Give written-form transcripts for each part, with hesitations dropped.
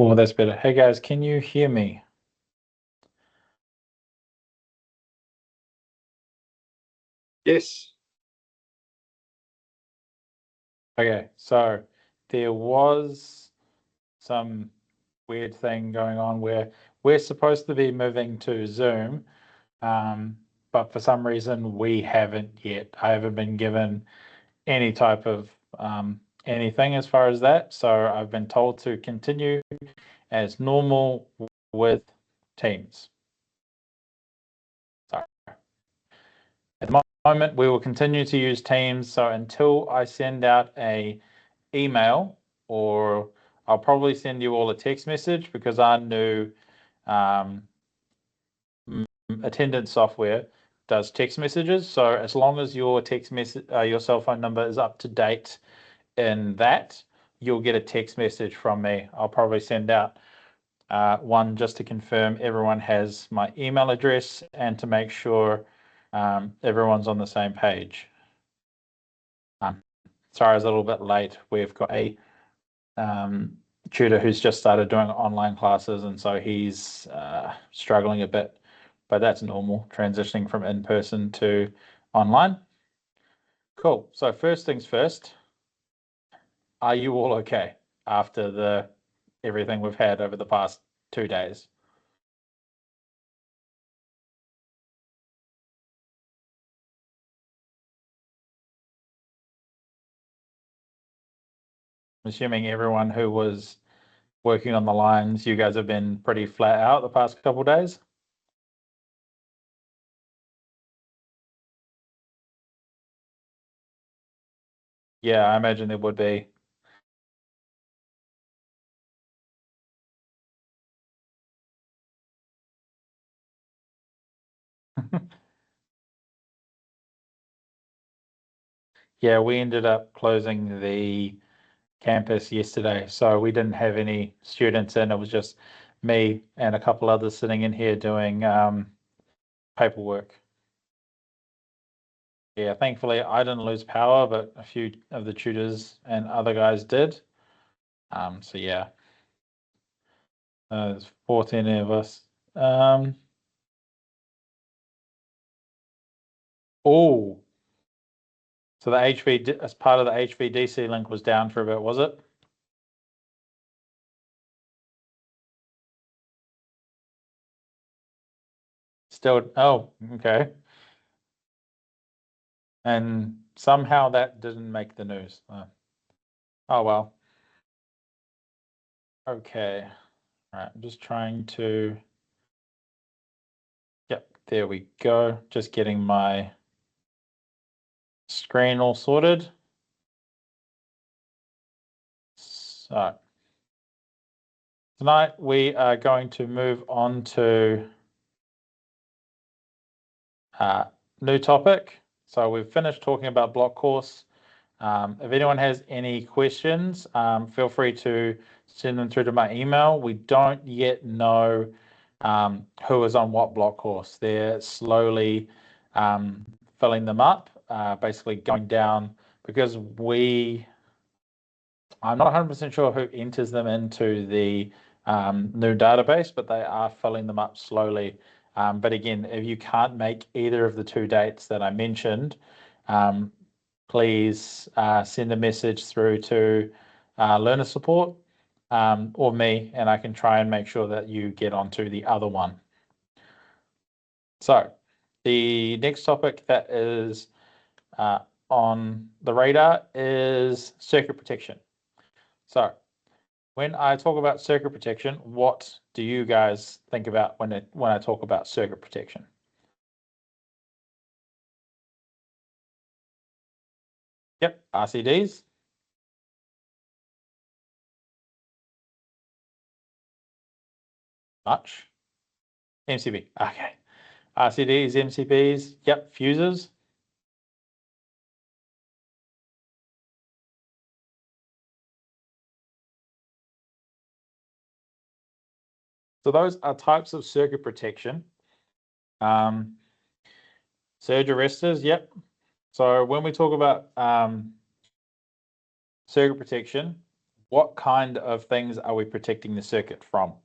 Oh, that's better. Hey guys, can you hear me? Yes. Okay, so there was some weird thing going on where we're supposed to be moving to Zoom, but for some reason we haven't yet. I haven't been given any type of anything as far as that, so I've been told to continue as normal with Teams. So at the moment, we will continue to use Teams. So until I send out a email, or I'll probably send you all a text message because our new attendance software does text messages. So as long as your text message, your cell phone number is up to date in that, you'll get a text message from me. I'll probably send out one just to confirm everyone has my email address and to make sure everyone's on the same page. Sorry, I was a little bit late. We've got a tutor who's just started doing online classes, and so he's struggling a bit, but that's normal, transitioning from in-person to online. Cool. So first things first, are you all okay after the everything we've had over the past 2 days? I'm assuming everyone who was working on the lines, you guys have been pretty flat out the past couple of days? Yeah, I imagine there would be. Yeah, we ended up closing the campus yesterday, so we didn't have any students in. It was just me and a couple others sitting in here doing paperwork. Yeah, thankfully I didn't lose power, but a few of the tutors and other guys did. So yeah, there's 14 of us. Um, oh, so the HV as part of the HVDC link was down for a bit, was it? Still, oh, okay. And somehow that didn't make the news. Oh well. Okay. All right. I'm just trying to. Yep, there we go. Just getting my screen all sorted. So tonight we are going to move on to new topic. So we've finished talking about block course. If anyone has any questions, feel free to send them through to my email. We don't yet know who is on what block course. They're slowly filling them up, basically going down because I'm not 100% sure who enters them into the new database, but they are filling them up slowly. But again, if you can't make either of the two dates that I mentioned, please send a message through to learner support or me, and I can try and make sure that you get onto the other one. So the next topic that is on the radar is circuit protection. So when I talk about circuit protection, what do you guys think about when I talk about circuit protection? Yep, RCDs. Much. MCB. Okay. RCDs, MCBs. Yep, fuses. So those are types of circuit protection. Um, surge arresters. Yep. So when we talk about circuit protection, What kind of things are we protecting the circuit from?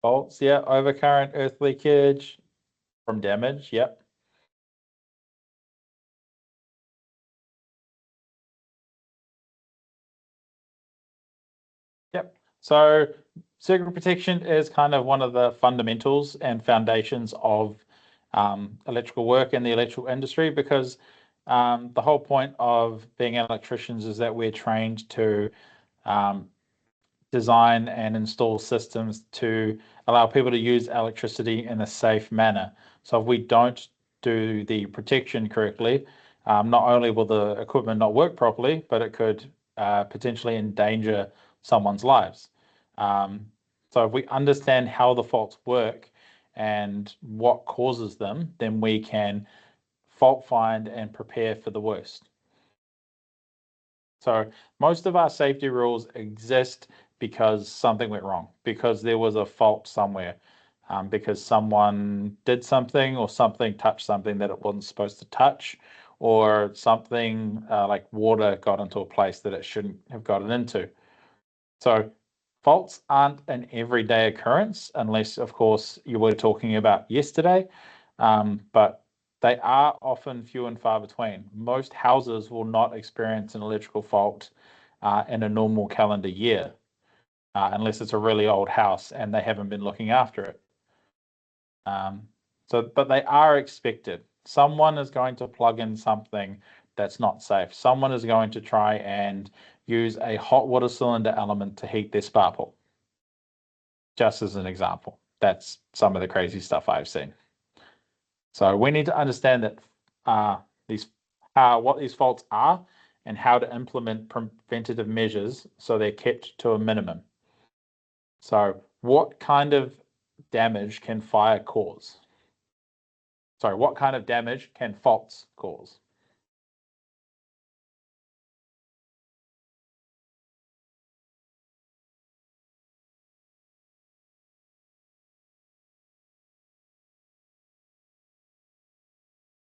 Faults, yeah, overcurrent, earth leakage, from damage, yep. Yep. So circuit protection is kind of one of the fundamentals and foundations of electrical work in the electrical industry because the whole point of being electricians is that we're trained to um, design and install systems to allow people to use electricity in a safe manner. So if we don't do the protection correctly, not only will the equipment not work properly, but it could potentially endanger someone's lives. So if we understand how the faults work and what causes them, then we can fault find and prepare for the worst. So most of our safety rules exist because something went wrong, because there was a fault somewhere, because someone did something or something touched something that it wasn't supposed to touch, or something like water got into a place that it shouldn't have gotten into. So faults aren't an everyday occurrence unless, of course, you were talking about yesterday, but they are often few and far between. Most houses will not experience an electrical fault in a normal calendar year, unless it's a really old house and they haven't been looking after it. But they are expected. Someone is going to plug in something that's not safe. Someone is going to try and use a hot water cylinder element to heat their spark plug. Just as an example, that's some of the crazy stuff I've seen. So we need to understand that these what these faults are and how to implement preventative measures so they're kept to a minimum. So what kind of damage can fire cause? Sorry, what kind of damage can faults cause?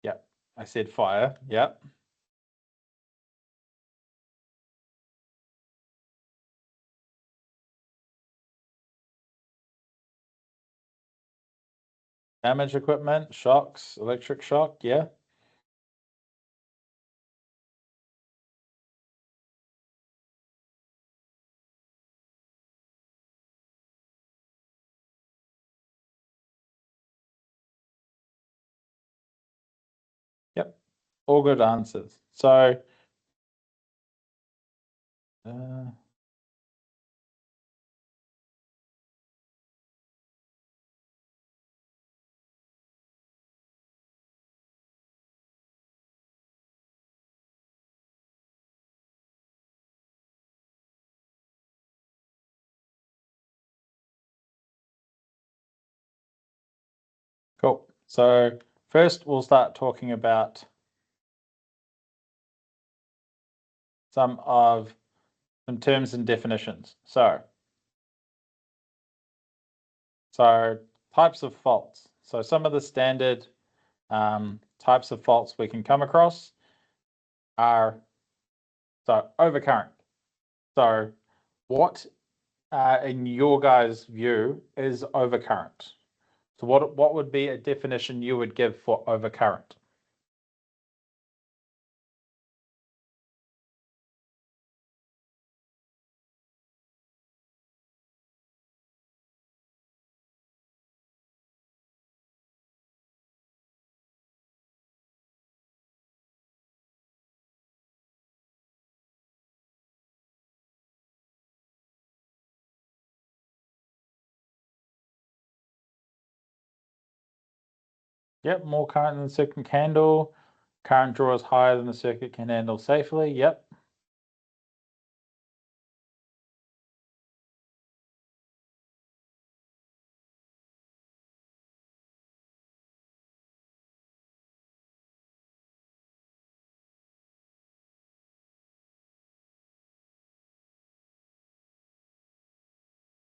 Yep, I said fire. Yep. Damage equipment, shocks, electric shock. Yeah. Yep. All good answers. So, uh, cool. So first we'll start talking about some terms and definitions. So types of faults. So some of the standard types of faults we can come across are overcurrent. So what in your guys' view is overcurrent? So what would be a definition you would give for overcurrent? Yep, more current than the circuit can handle. Current draw is higher than the circuit can handle safely. Yep.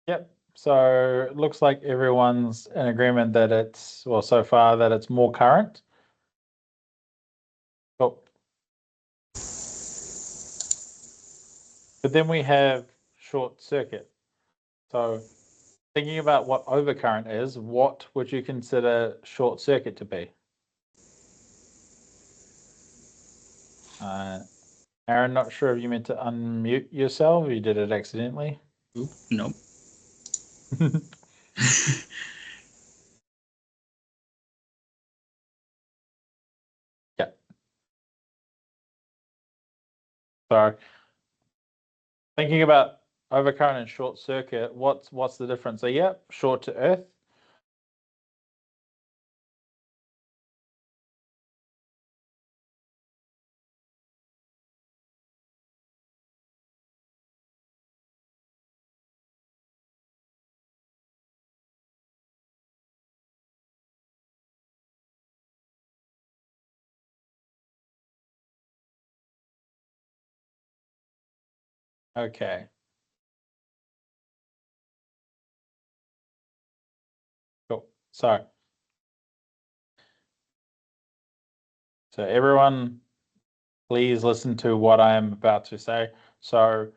Yep. So it looks like everyone's in agreement that it's, well, so far that it's more current. Oh. But then we have short circuit. So thinking about what overcurrent is, what would you consider short circuit to be? Aaron, not sure if you meant to unmute yourself or you did it accidentally. Oop, nope. Yeah. So thinking about overcurrent and short circuit, what's the difference? So yeah, short to earth. Okay. Cool. So everyone, please listen to what I am about to say. So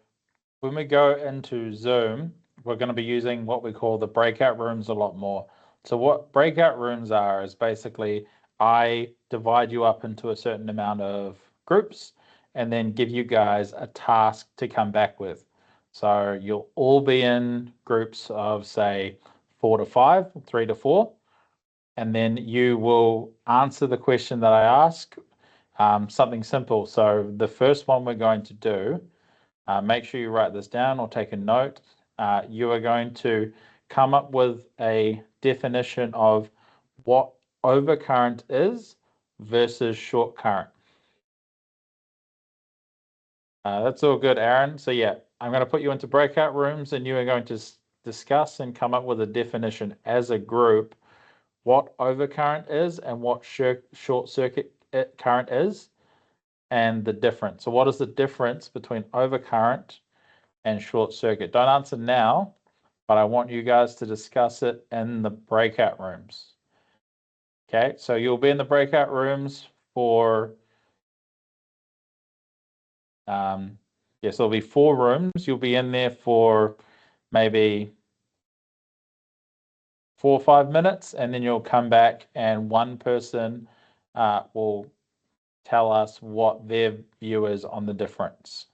when we go into Zoom, we're going to be using what we call the breakout rooms a lot more. So what breakout rooms are is basically I divide you up into a certain amount of groups and then give you guys a task to come back with. So you'll all be in groups of say 4 to 5, 3 to 4, and then you will answer the question that I ask, something simple. So the first one we're going to do, make sure you write this down or take a note. You are going to come up with a definition of what overcurrent is versus short current. That's all good, Aaron. So yeah, I'm going to put you into breakout rooms and you are going to discuss and come up with a definition as a group what overcurrent is and what short circuit current is and the difference. So what is the difference between overcurrent and short circuit? Don't answer now, but I want you guys to discuss it in the breakout rooms. Okay, so you'll be in the breakout rooms for, yes, there'll be 4 rooms. You'll be in there for maybe 4 or 5 minutes, and then you'll come back and one person will tell us what their view is on the difference.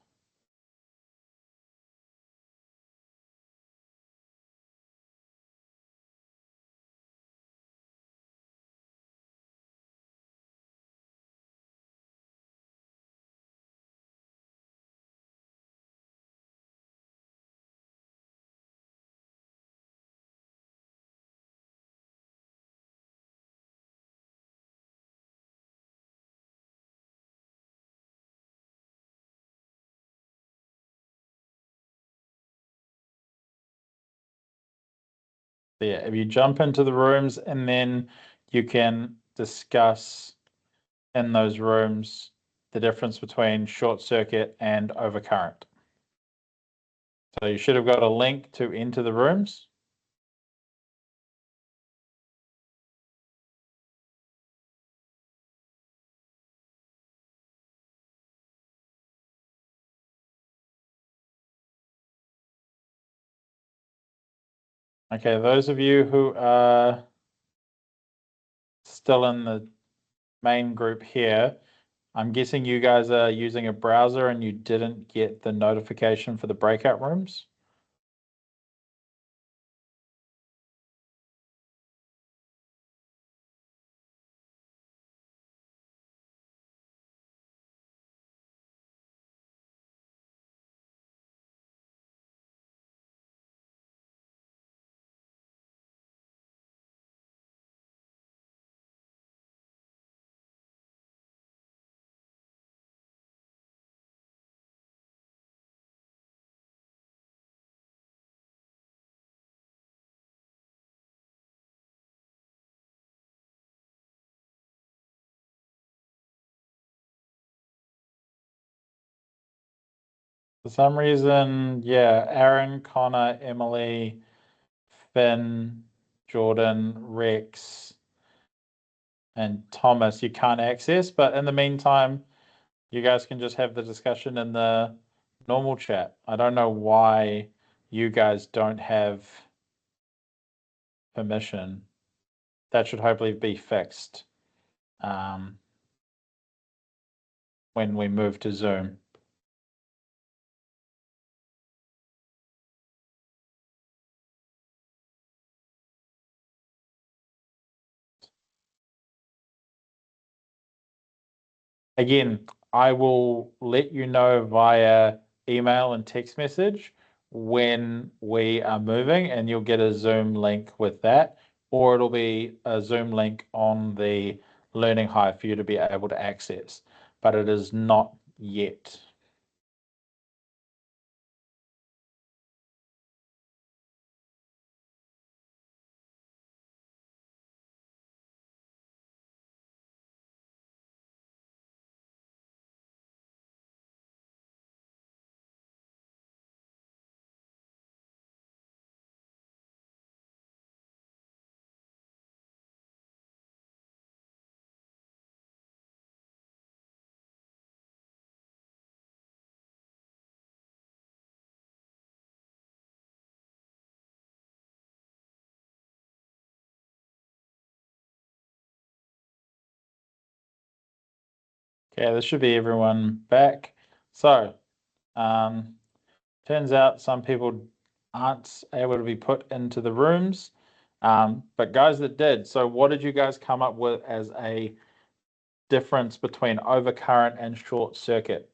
So yeah, if you jump into the rooms and then you can discuss in those rooms the difference between short circuit and overcurrent. So you should have got a link to enter the rooms. Okay, those of you who are still in the main group here, I'm guessing you guys are using a browser and you didn't get the notification for the breakout rooms. For some reason, yeah, Aaron, Connor, Emily, Finn, Jordan, Rex, and Thomas you can't access. But in the meantime, you guys can just have the discussion in the normal chat. I don't know why you guys don't have permission. That should hopefully be fixed when we move to Zoom. Again, I will let you know via email and text message when we are moving, and you'll get a Zoom link with that, or it'll be a Zoom link on the Learning Hive for you to be able to access, but it is not yet. Okay, this should be everyone back. So, turns out some people aren't able to be put into the rooms, but guys that did. So what did you guys come up with as a difference between overcurrent and short circuit?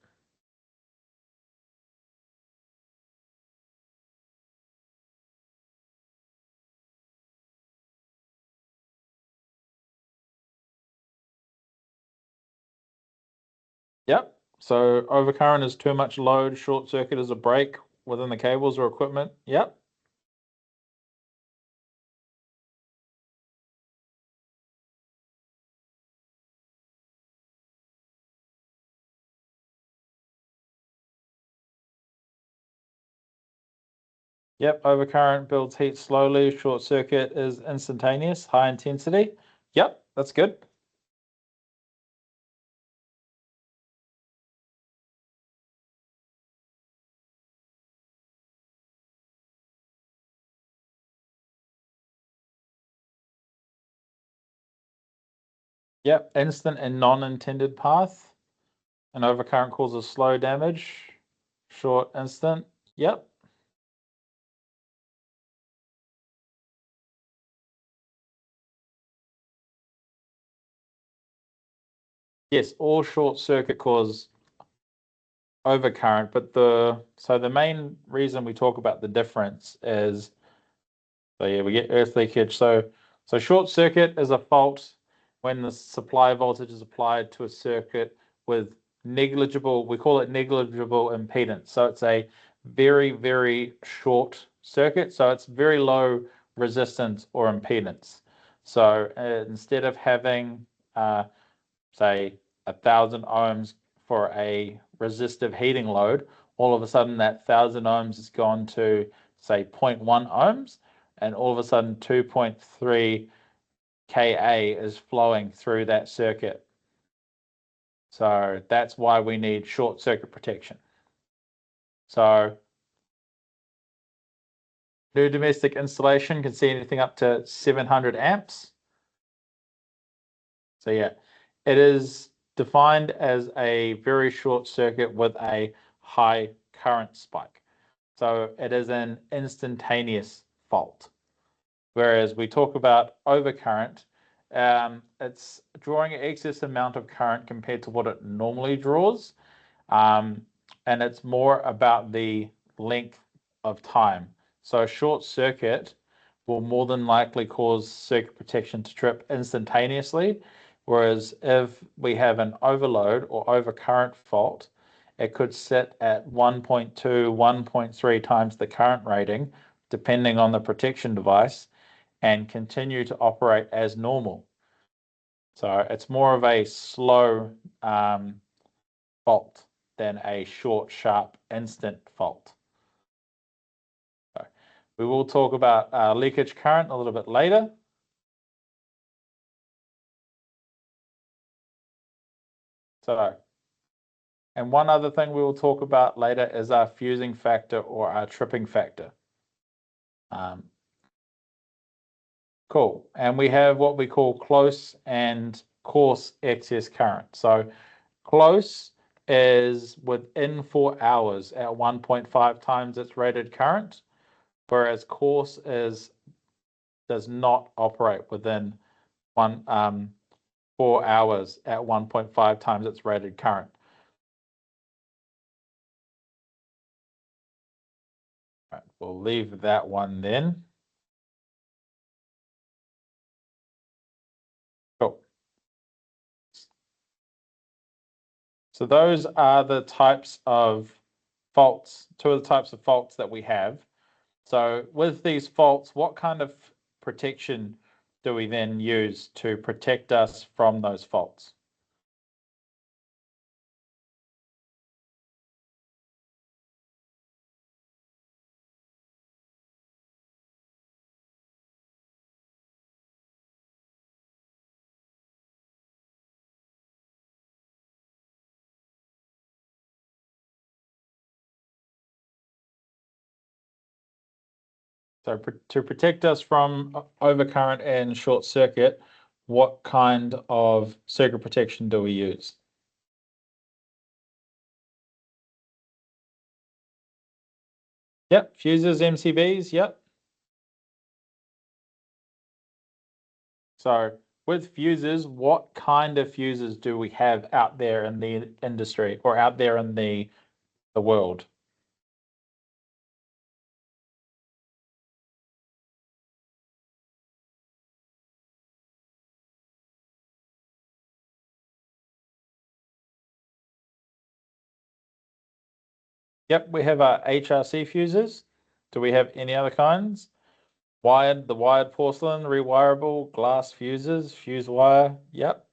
Yep. So overcurrent is too much load, short circuit is a break within the cables or equipment. Yep. Yep, overcurrent builds heat slowly, short circuit is instantaneous, high intensity. Yep, that's good. Yep, instant and non-intended path. An overcurrent causes slow damage, short instant. Yep. Yes, all short circuit cause overcurrent, but the main reason we talk about the difference is, so yeah, we get earth leakage. So short circuit is a fault when the supply voltage is applied to a circuit with negligible, we call it negligible impedance. So it's a very, very short circuit. So it's very low resistance or impedance. So instead of having, say, 1,000 ohms for a resistive heating load, all of a sudden that 1,000 ohms has gone to, say, 0.1 ohms, and all of a sudden 2.3 Ka is flowing through that circuit. So that's why we need short circuit protection. So new domestic installation can see anything up to 700 amps. So yeah, it is defined as a very short circuit with a high current spike. So it is an instantaneous fault. Whereas we talk about overcurrent, it's drawing an excess amount of current compared to what it normally draws. And it's more about the length of time. So a short circuit will more than likely cause circuit protection to trip instantaneously. Whereas if we have an overload or overcurrent fault, it could sit at 1.2, 1.3 times the current rating, depending on the protection device, and continue to operate as normal. So it's more of a slow fault than a short, sharp, instant fault. So we will talk about leakage current a little bit later. So, and one other thing we will talk about later is our fusing factor or our tripping factor. Cool. And we have what we call close and coarse excess current. So close is within 4 hours at 1.5 times its rated current, whereas coarse does not operate within 4 hours at 1.5 times its rated current. Right, we'll leave that one then. Cool. So those are the types of faults, two of the types of faults that we have. So with these faults, what kind of protection do we then use to protect us from those faults? So to protect us from overcurrent and short circuit, what kind of circuit protection do we use? Yep, fuses, MCBs, yep. So with fuses, what kind of fuses do we have out there in the industry or out there in the world? Yep, we have our HRC fuses. Do we have any other kinds? The wired porcelain, rewirable, glass fuses, fuse wire. Yep.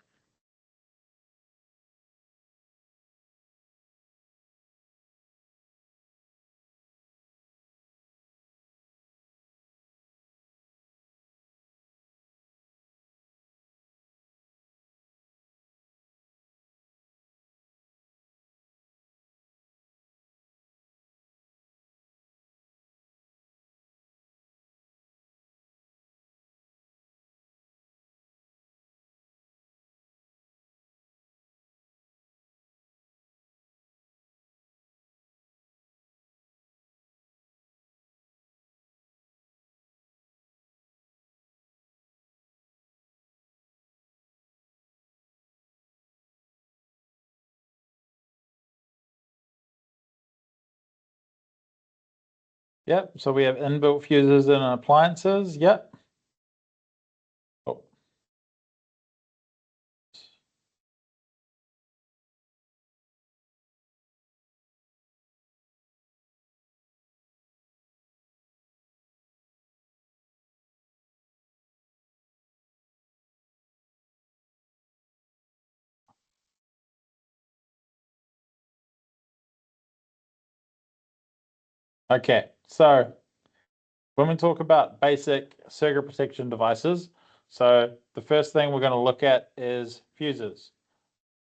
Yep. So we have inbuilt fuses in appliances. Yep. Oh. Okay. So when we talk about basic circuit protection devices, so the first thing we're going to look at is fuses.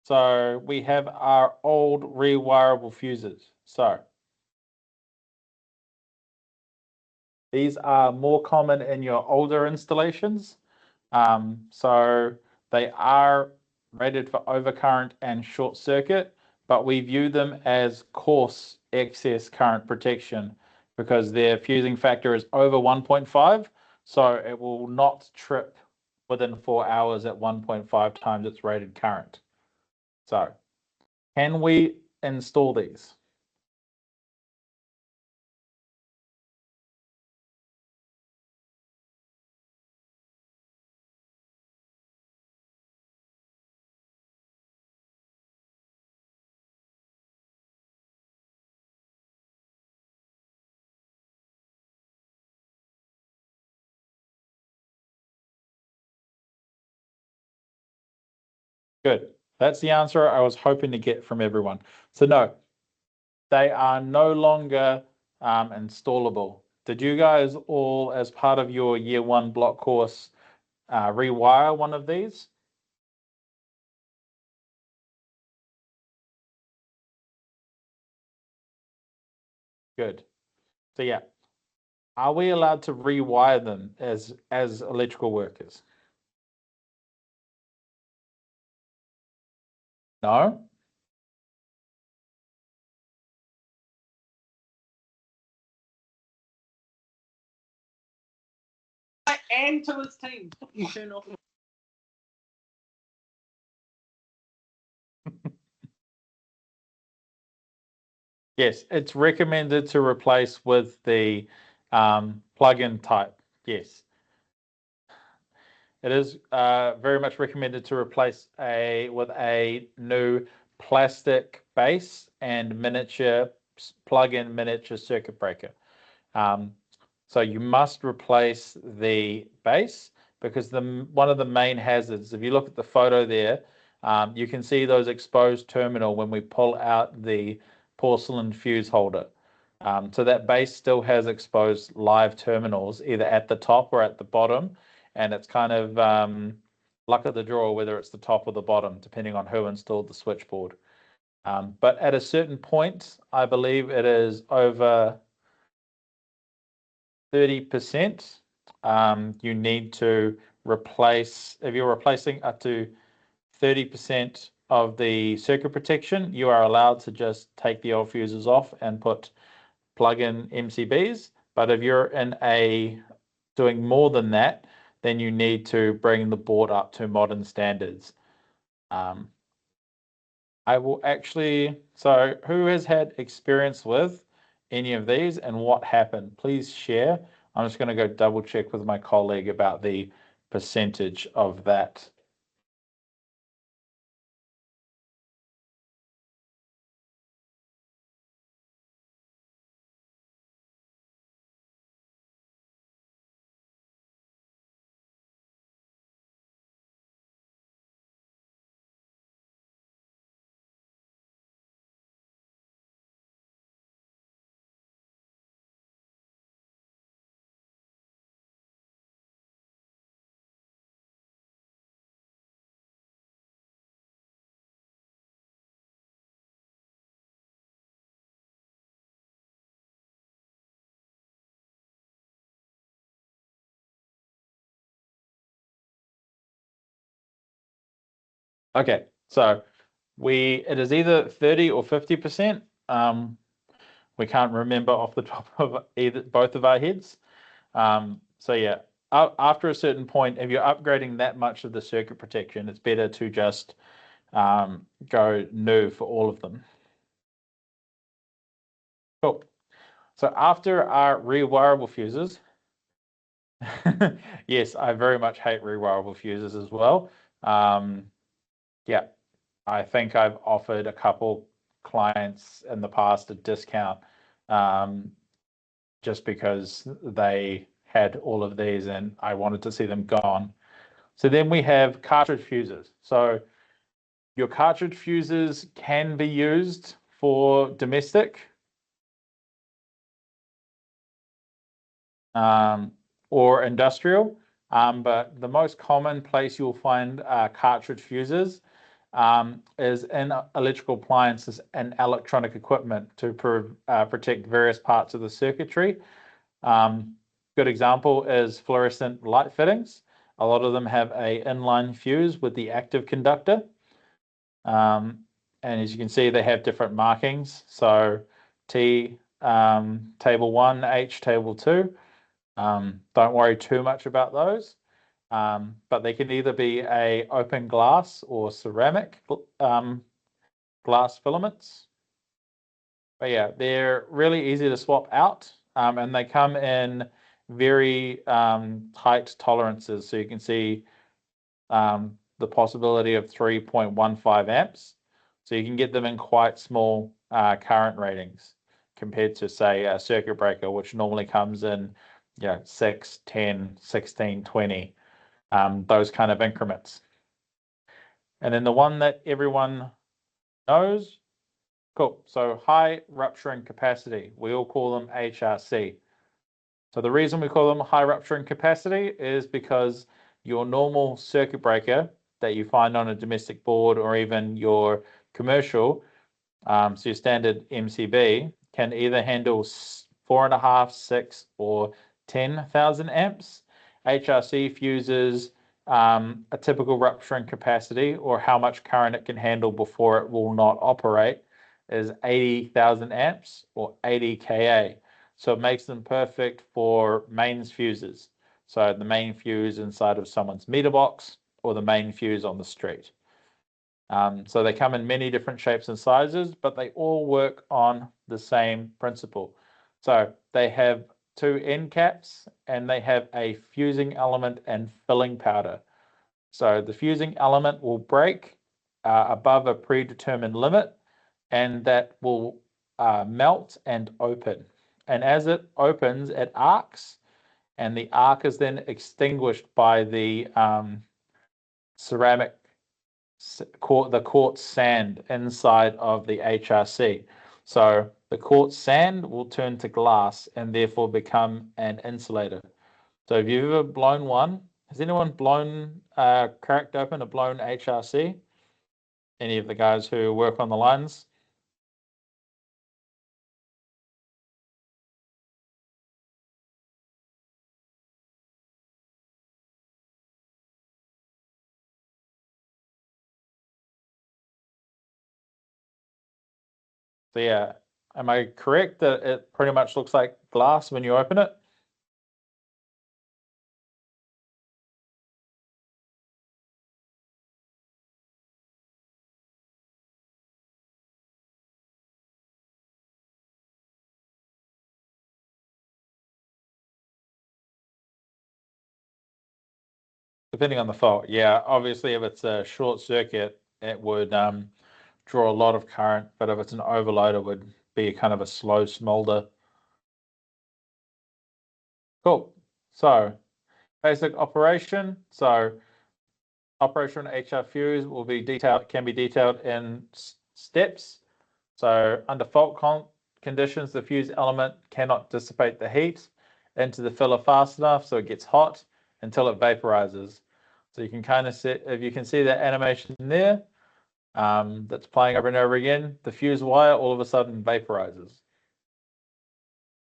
So we have our old rewirable fuses. So these are more common in your older installations. So they are rated for overcurrent and short circuit, but we view them as coarse excess current protection because their fusing factor is over 1.5, so it will not trip within 4 hours at 1.5 times its rated current. So can we install these? Good. That's the answer I was hoping to get from everyone. So no, they are no longer installable. Did you guys all, as part of your year 1 block course, rewire one of these? Good. So yeah, are we allowed to rewire them as electrical workers? No? And to his team. Turn off. Yes, it's recommended to replace with the plug-in type. Yes. It is very much recommended to replace with a new plastic base and miniature plug-in miniature circuit breaker. So you must replace the base because one of the main hazards, if you look at the photo there, you can see those exposed terminal when we pull out the porcelain fuse holder. So that base still has exposed live terminals either at the top or at the bottom, and it's kind of luck of the draw whether it's the top or the bottom, depending on who installed the switchboard. But at a certain point, I believe it is over 30%, you need to replace, if you're replacing up to 30% of the circuit protection, you are allowed to just take the old fuses off and put plug-in MCBs. But if you're doing more than that, then you need to bring the board up to modern standards. I will actually, so who has had experience with any of these and what happened? Please share. I'm just going to go double check with my colleague about the percentage of that. Okay, so it is either 30 or 50%. We can't remember off the top of both of our heads. So yeah, after a certain point, if you're upgrading that much of the circuit protection, it's better to just go new for all of them. Cool. So after our rewirable fuses, yes, I very much hate rewirable fuses as well. Yeah, I think I've offered a couple clients in the past a discount just because they had all of these and I wanted to see them gone. So then we have cartridge fuses. So your cartridge fuses can be used for domestic or industrial, but the most common place you'll find cartridge fuses is in electrical appliances and electronic equipment to protect various parts of the circuitry. Good example is fluorescent light fittings. A lot of them have a inline fuse with the active conductor. And as you can see, they have different markings. So T table 1, H table 2. Don't worry too much about those. But they can either be a open glass or ceramic glass filaments. But yeah, they're really easy to swap out, and they come in very tight tolerances. So you can see the possibility of 3.15 amps. So you can get them in quite small current ratings compared to, say, a circuit breaker, which normally comes in 6, 10, 16, 20, those kind of increments. And then the one that everyone knows Cool. So high rupturing capacity, we all call them HRC. So the reason we call them high rupturing capacity is because your normal circuit breaker that you find on a domestic board or even your commercial, so your standard MCB, can either handle 4.5, 6, or 10,000 amps. HRC fuses a typical rupturing capacity, or how much current it can handle before it will not operate, is 80,000 amps or 80 kA. So it makes them perfect for mains fuses. So the main fuse inside of someone's meter box or the main fuse on the street. So they come in many different shapes and sizes, but they all work on the same principle. So they have two end caps and they have a fusing element and filling powder. So the fusing element will break above a predetermined limit, and that will melt and open. And as it opens, it arcs, and the arc is then extinguished by the ceramic, the quartz sand inside of the HRC. So the quartz sand will turn to glass and therefore become an insulator. So if you've ever blown one, has anyone cracked open a blown HRC? Any of the guys who work on the lines? So yeah, am I correct that it pretty much looks like glass when you open it? Depending on the fault, yeah. Obviously, if it's a short circuit, it would draw a lot of current, but if it's an overload, it would be kind of a slow smolder. Cool. So basic operation. So operation HR fuse will be detailed, can be detailed in steps. So under fault conditions, the fuse element cannot dissipate the heat into the filler fast enough so it gets hot until it vaporizes. So you can kind of see, if you can see that animation there, that's playing over and over again, the fuse wire all of a sudden vaporizes.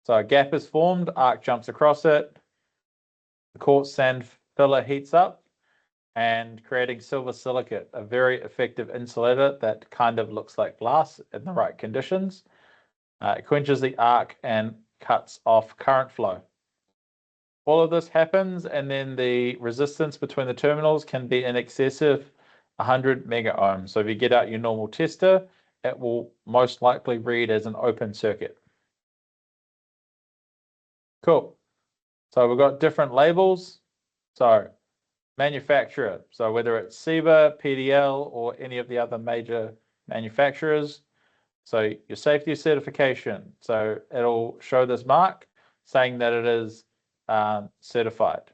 So a gap is formed, arc jumps across it, the quartz sand filler heats up, and creating silver silicate, a very effective insulator that kind of looks like glass in the right conditions. It quenches the arc and cuts off current flow. All of this happens, and then the resistance between the terminals can be in excess of 100 mega ohms. So if you get out your normal tester, it will most likely read as an open circuit. Cool. So we've got different labels. So manufacturer. So whether it's SIBA, PDL, or any of the other major manufacturers. So your safety certification. So it'll show this mark saying that it is certified.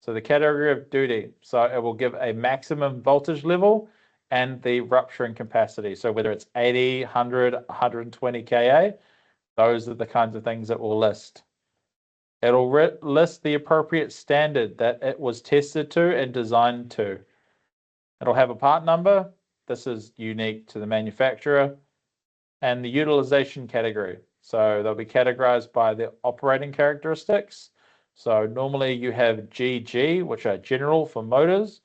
So the category of duty. So it will give a maximum voltage level and the rupturing capacity. So whether it's 80, 100, 120 kA, those are the kinds of things it will list. It'll list the appropriate standard that it was tested to and designed to. It'll have a part number. This is unique to the manufacturer. And the utilization category. So they'll be categorized by the operating characteristics. So normally you have GG, which are general for motors.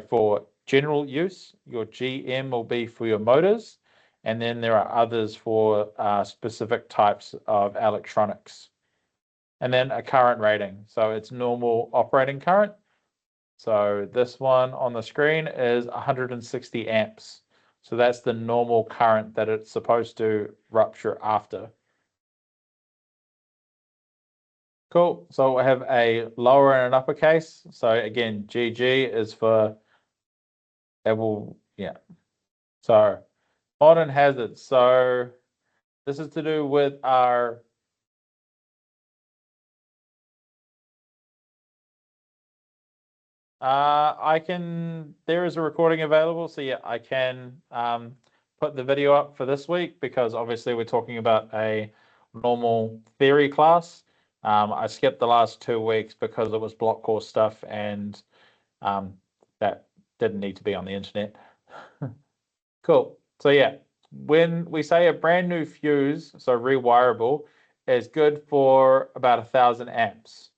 For general use. Your GM will be for your motors. And then there are others for specific types of electronics. And then a current rating. So it's normal operating current. So this one on the screen is 160 amps. So that's the normal current that it's supposed to rupture after. Cool. So I have a lower and an uppercase. So again, GG is for it will, yeah. So modern hazards. So this is to do with our there is a recording available. So yeah, I can put the video up for this week because obviously we're talking about a normal theory class. I skipped the last 2 weeks because it was block course stuff and that didn't need to be on the internet. Cool. So yeah, when we say a brand new fuse, so rewirable, is good for about 1,000 amps.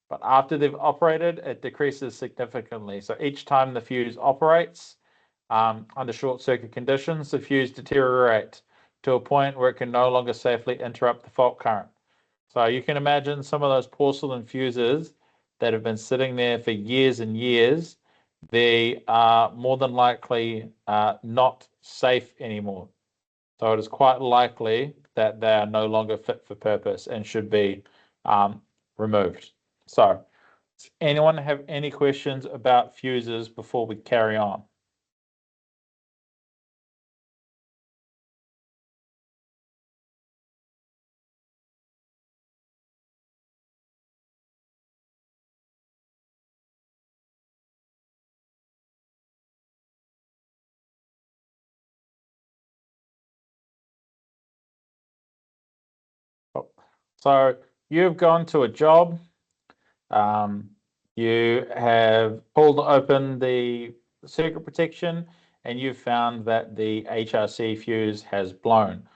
But after they've operated, it decreases significantly. So each time the fuse operates, under short circuit conditions, the fuse deteriorates to a point where it can no longer safely interrupt the fault current. So you can imagine some of those porcelain fuses that have been sitting there for years and years, they are more than likely not safe anymore. So it is quite likely that they are no longer fit for purpose and should be removed. So, does anyone have any questions about fuses before we carry on? So you've gone to a job, you have pulled open the circuit protection and you've found that the HRC fuse has blown.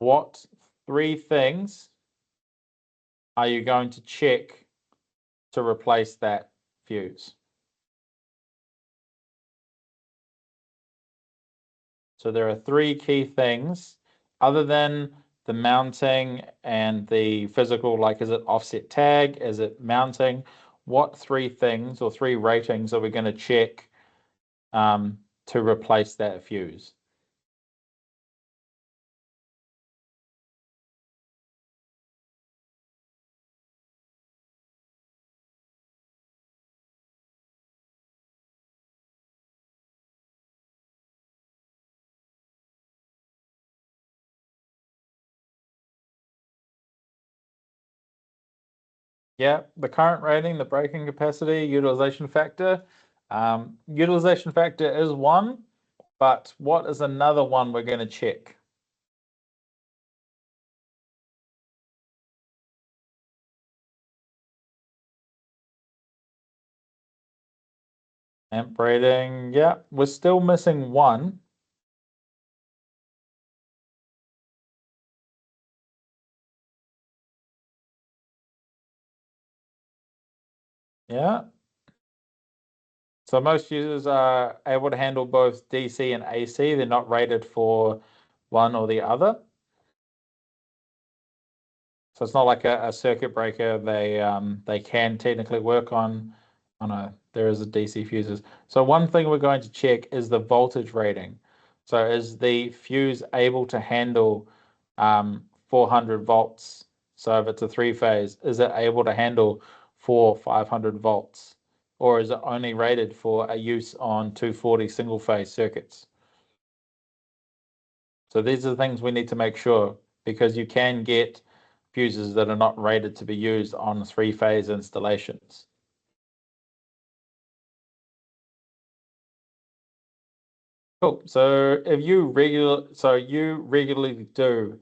What 3 things are you going to check to replace that fuse? So there are 3 key things other than the mounting and the physical, like is it offset tag, is it mounting? What 3 things or 3 ratings are we going to check to replace that fuse? Yeah, the current rating, the breaking capacity, utilization factor. Utilization factor is one, but what is another one we're going to check? Amp rating, yeah, we're still missing one. Yeah. So most users are able to handle both DC and AC. They're not rated for one or the other. So it's not like a circuit breaker. They can technically work on. Oh no, there is a DC fuses. So one thing we're going to check is the voltage rating. So is the fuse able to handle 400 volts? So if it's a 3-phase, is it able to handle 500 volts? Or is it only rated for a use on 240 single-phase circuits? So these are the things we need to make sure, because you can get fuses that are not rated to be used on 3-phase installations. Cool. So if you regularly do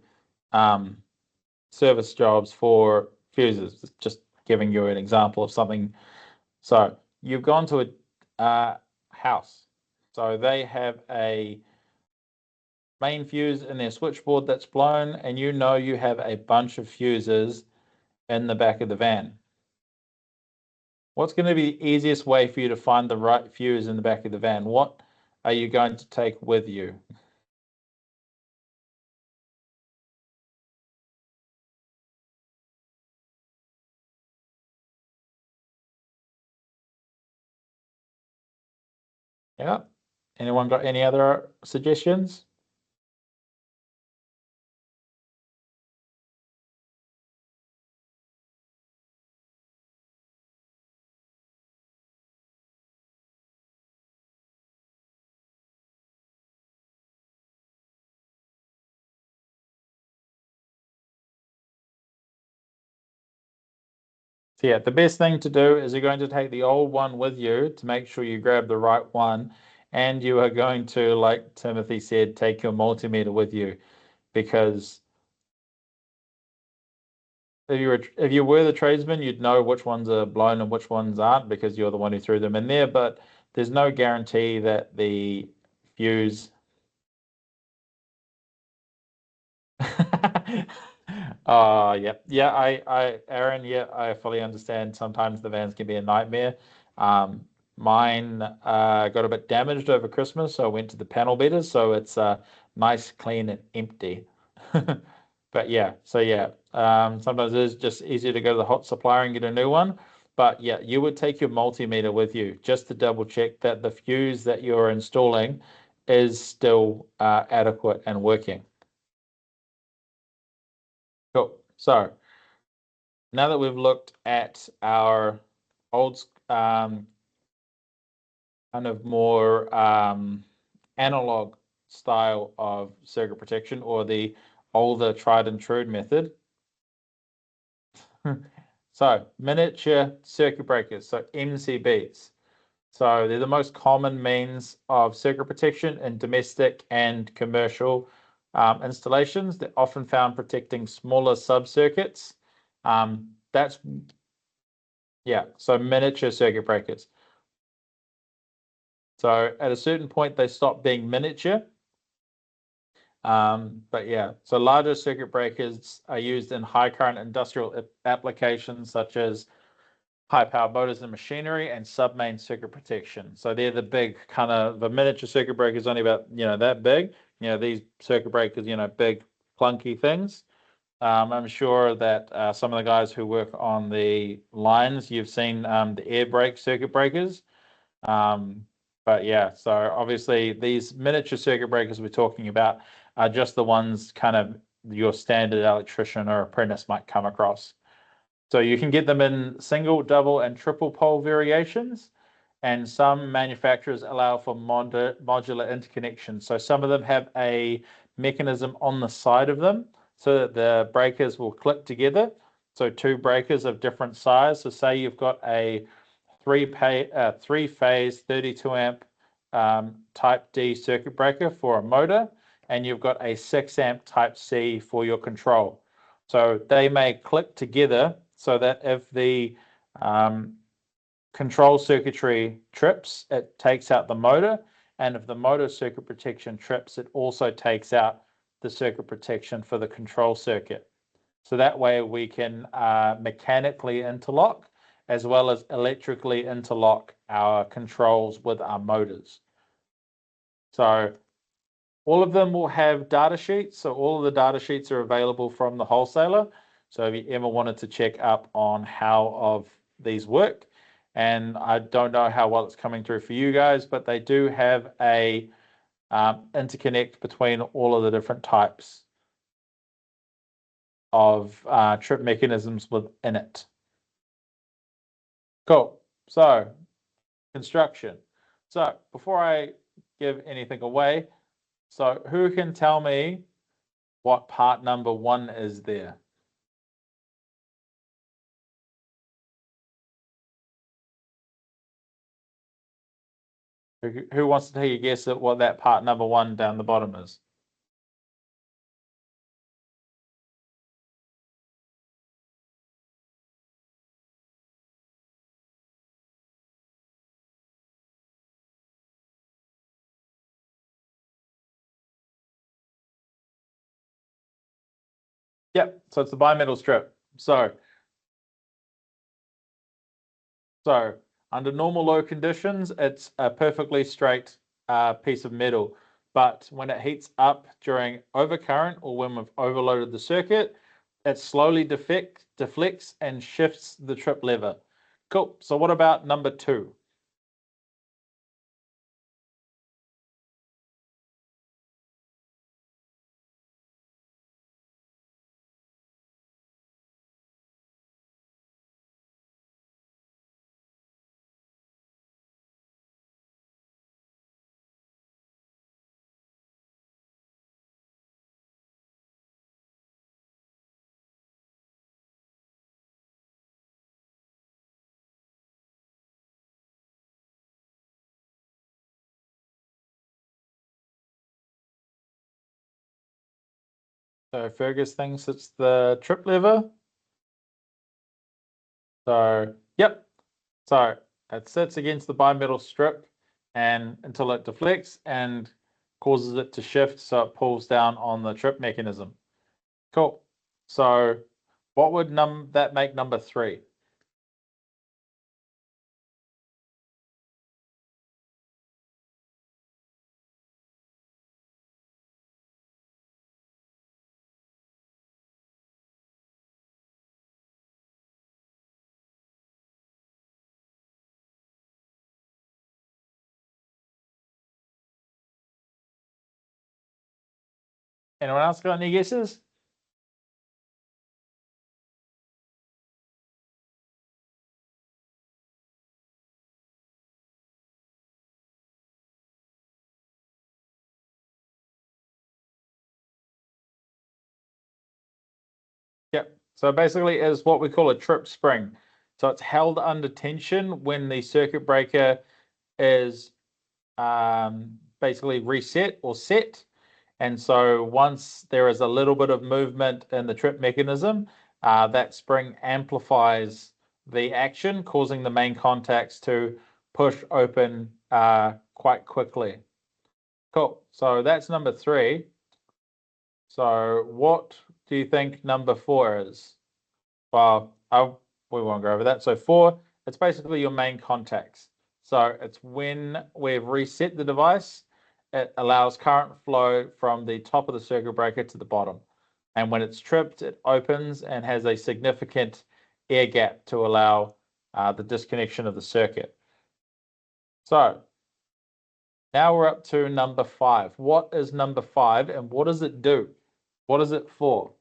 service jobs for fuses, just giving you an example of something. So you've gone to a house. So they have a main fuse in their switchboard that's blown, and you know you have a bunch of fuses in the back of the van. What's going to be the easiest way for you to find the right fuse in the back of the van? What are you going to take with you? Yeah. Anyone got any other suggestions? So yeah, the best thing to do is you're going to take the old one with you to make sure you grab the right one. And you are going to, like Timothy said, take your multimeter with you, because if you were the tradesman, you'd know which ones are blown and which ones aren't, because you're the one who threw them in there. But there's no guarantee that the fuse. Oh, Aaron, yeah, I fully understand. Sometimes the vans can be a nightmare. Mine got a bit damaged over Christmas, so I went to the panel beaters, so it's nice, clean, and empty. But yeah, sometimes it is just easier to go to the hot supplier and get a new one. But yeah, you would take your multimeter with you just to double check that the fuse that you're installing is still adequate and working. Cool. So now that we've looked at our old kind of more analog style of circuit protection, or the older tried and true method. So miniature circuit breakers, so MCBs. So they're the most common means of circuit protection in domestic and commercial installations. They're often found protecting smaller sub-circuits. So miniature circuit breakers. So at a certain point, they stop being miniature. So larger circuit breakers are used in high current industrial applications such as high power motors and machinery and sub-main circuit protection. So they're the big kind of, the miniature circuit breakers only about, that big. These circuit breakers, big clunky things. I'm sure that some of the guys who work on the lines, you've seen the air brake circuit breakers. But yeah, so obviously these miniature circuit breakers we're talking about are just the ones kind of your standard electrician or apprentice might come across. So you can get them in single, double, and triple pole variations, and some manufacturers allow for modular interconnection. So some of them have a mechanism on the side of them so that the breakers will click together. So two breakers of different size. So say you've got a three-phase 32 amp type D circuit breaker for a motor, and you've got a 6 amp type C for your control. So they may click together so that if the control circuitry trips, it takes out the motor, and if the motor circuit protection trips, it also takes out the circuit protection for the control circuit. So that way we can mechanically interlock as well as electrically interlock our controls with our motors. So all of them will have data sheets. So all of the data sheets are available from the wholesaler. So if you ever wanted to check up on how of these work, and I don't know how well it's coming through for you guys, but they do have a interconnect between all of the different types of trip mechanisms within it. Cool. So construction. So before I give anything away, so who can tell me what part number 1 is there? Who wants to take a guess at what that part number 1 down the bottom is? Yep, so it's the bimetal strip. So under normal load conditions, it's a perfectly straight piece of metal. But when it heats up during overcurrent or when we've overloaded the circuit, it slowly deflects and shifts the trip lever. Cool. So what about number 2? So Fergus thinks it's the trip lever. So, yep. So it sits against the bimetal strip and until it deflects and causes it to shift, so it pulls down on the trip mechanism. Cool. So what would that make number 3? Anyone else got any guesses? Yep. So basically is what we call a trip spring. So it's held under tension when the circuit breaker is basically reset or set. And so once there is a little bit of movement in the trip mechanism, that spring amplifies the action, causing the main contacts to push open quite quickly. Cool. So that's number 3. So what do you think number 4 is? Well, we won't go over that. So 4, it's basically your main contacts. So it's when we've reset the device, it allows current flow from the top of the circuit breaker to the bottom. And when it's tripped, it opens and has a significant air gap to allow the disconnection of the circuit. So now we're up to number 5. What is number 5 and what does it do? What is it for?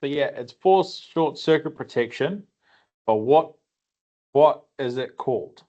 But yeah, it's for short circuit protection. But what is it called?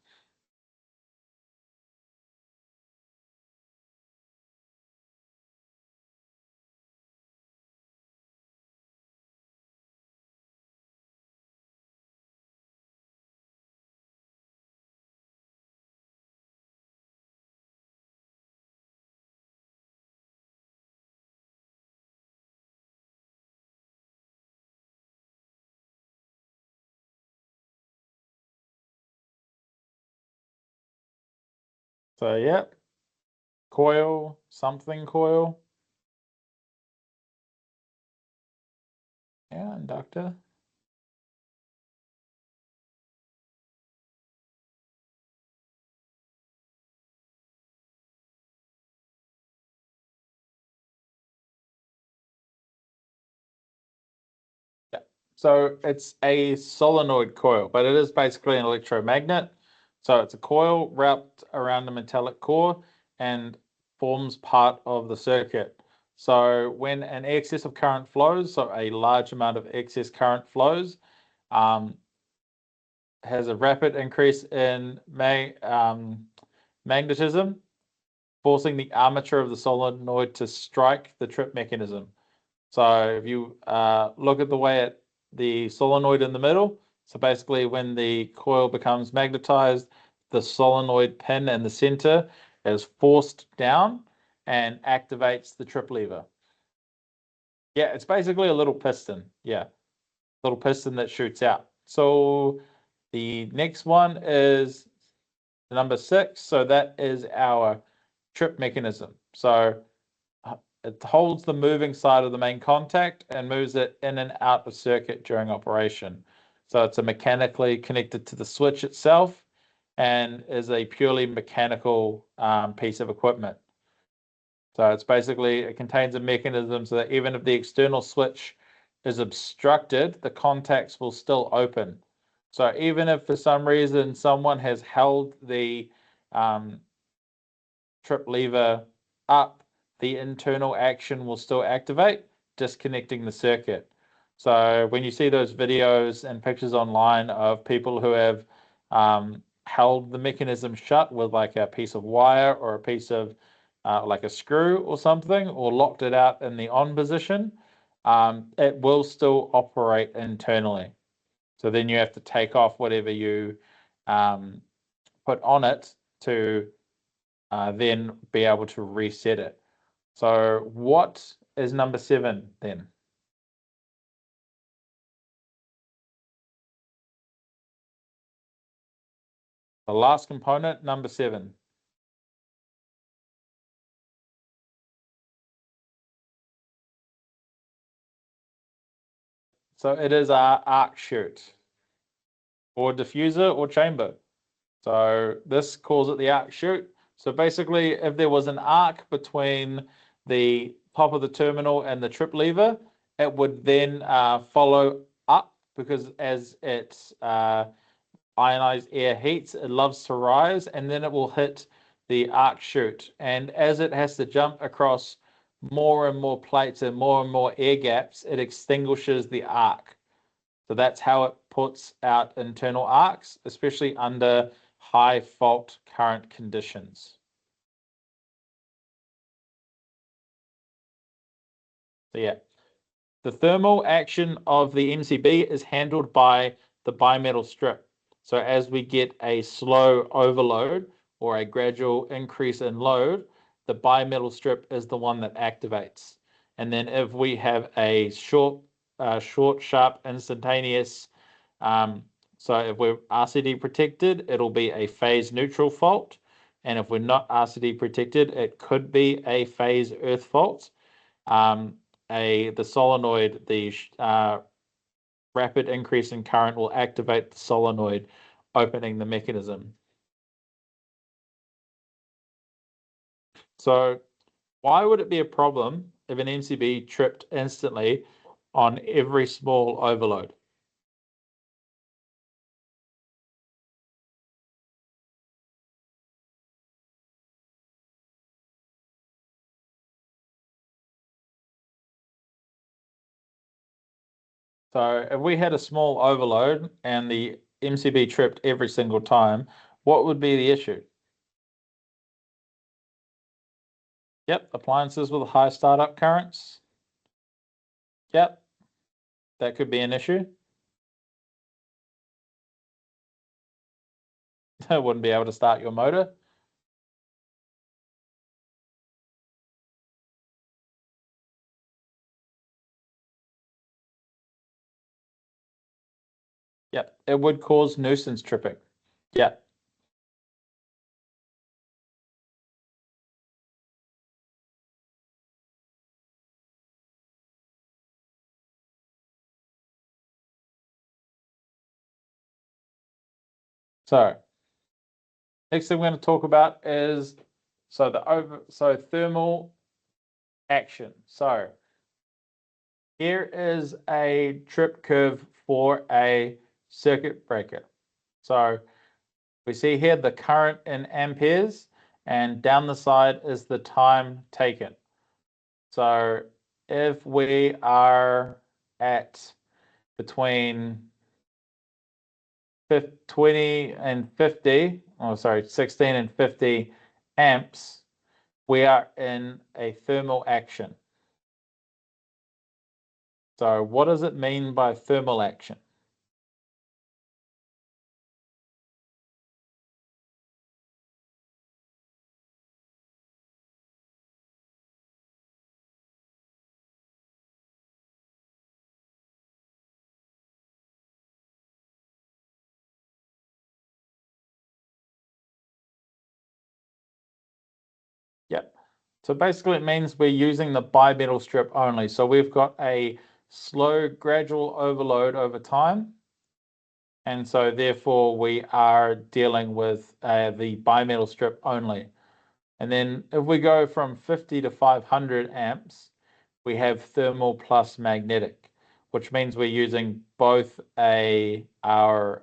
So yeah, coil, something coil. Yeah, inductor. Yeah. So it's a solenoid coil, but it is basically an electromagnet. So it's a coil wrapped around a metallic core and forms part of the circuit. So when an excess of current flows, so a large amount of excess current flows, um, has a rapid increase in magnetism, forcing the armature of the solenoid to strike the trip mechanism. So if you look at the way at the solenoid in the middle, so basically when the coil becomes magnetized, the solenoid pin in the center is forced down and activates the trip lever. Yeah, it's basically a little piston. Yeah, little piston that shoots out. So the next one is number 6. So that is our trip mechanism. So it holds the moving side of the main contact and moves it in and out of circuit during operation. So it's a mechanically connected to the switch itself and is a purely mechanical piece of equipment. So it's basically, it contains a mechanism so that even if the external switch is obstructed, the contacts will still open. So even if for some reason someone has held the trip lever up, the internal action will still activate, disconnecting the circuit. So when you see those videos and pictures online of people who have held the mechanism shut with like a piece of wire or a piece of like a screw or something, or locked it out in the on position, it will still operate internally. So then you have to take off whatever you put on it to then be able to reset it. So what is number 7 then? The last component, number 7. So it is our arc chute or diffuser or chamber. So this calls it the arc chute. So basically, if there was an arc between the top of the terminal and the trip lever, it would then follow up, because as it ionized air heats, it loves to rise, and then it will hit the arc chute. And as it has to jump across more and more plates and more air gaps, it extinguishes the arc. So that's how it puts out internal arcs, especially under high fault current conditions. So yeah, the thermal action of the MCB is handled by the bimetal strip. So as we get a slow overload or a gradual increase in load, the bimetal strip is the one that activates. And then if we have a short, sharp, instantaneous, so if we're RCD protected, it'll be a phase neutral fault. And if we're not RCD protected, it could be a phase earth fault. The solenoid, the rapid increase in current will activate the solenoid, opening the mechanism. So why would it be a problem if an MCB tripped instantly on every small overload? So if we had a small overload and the MCB tripped every single time, what would be the issue? Yep, appliances with high startup currents. Yep, that could be an issue. I wouldn't be able to start your motor. Yep, it would cause nuisance tripping. Yep. So next thing we're going to talk about is thermal action. So here is a trip curve for a circuit breaker. So we see here the current in amperes, and down the side is the time taken. So if we are at between 20 and 50, 16 and 50 amps, we are in a thermal action. So what does it mean by thermal action? Yep. So basically it means we're using the bimetal strip only. So we've got a slow gradual overload over time. And so therefore we are dealing with the bimetal strip only. And then if we go from 50 to 500 amps, we have thermal plus magnetic, which means we're using both our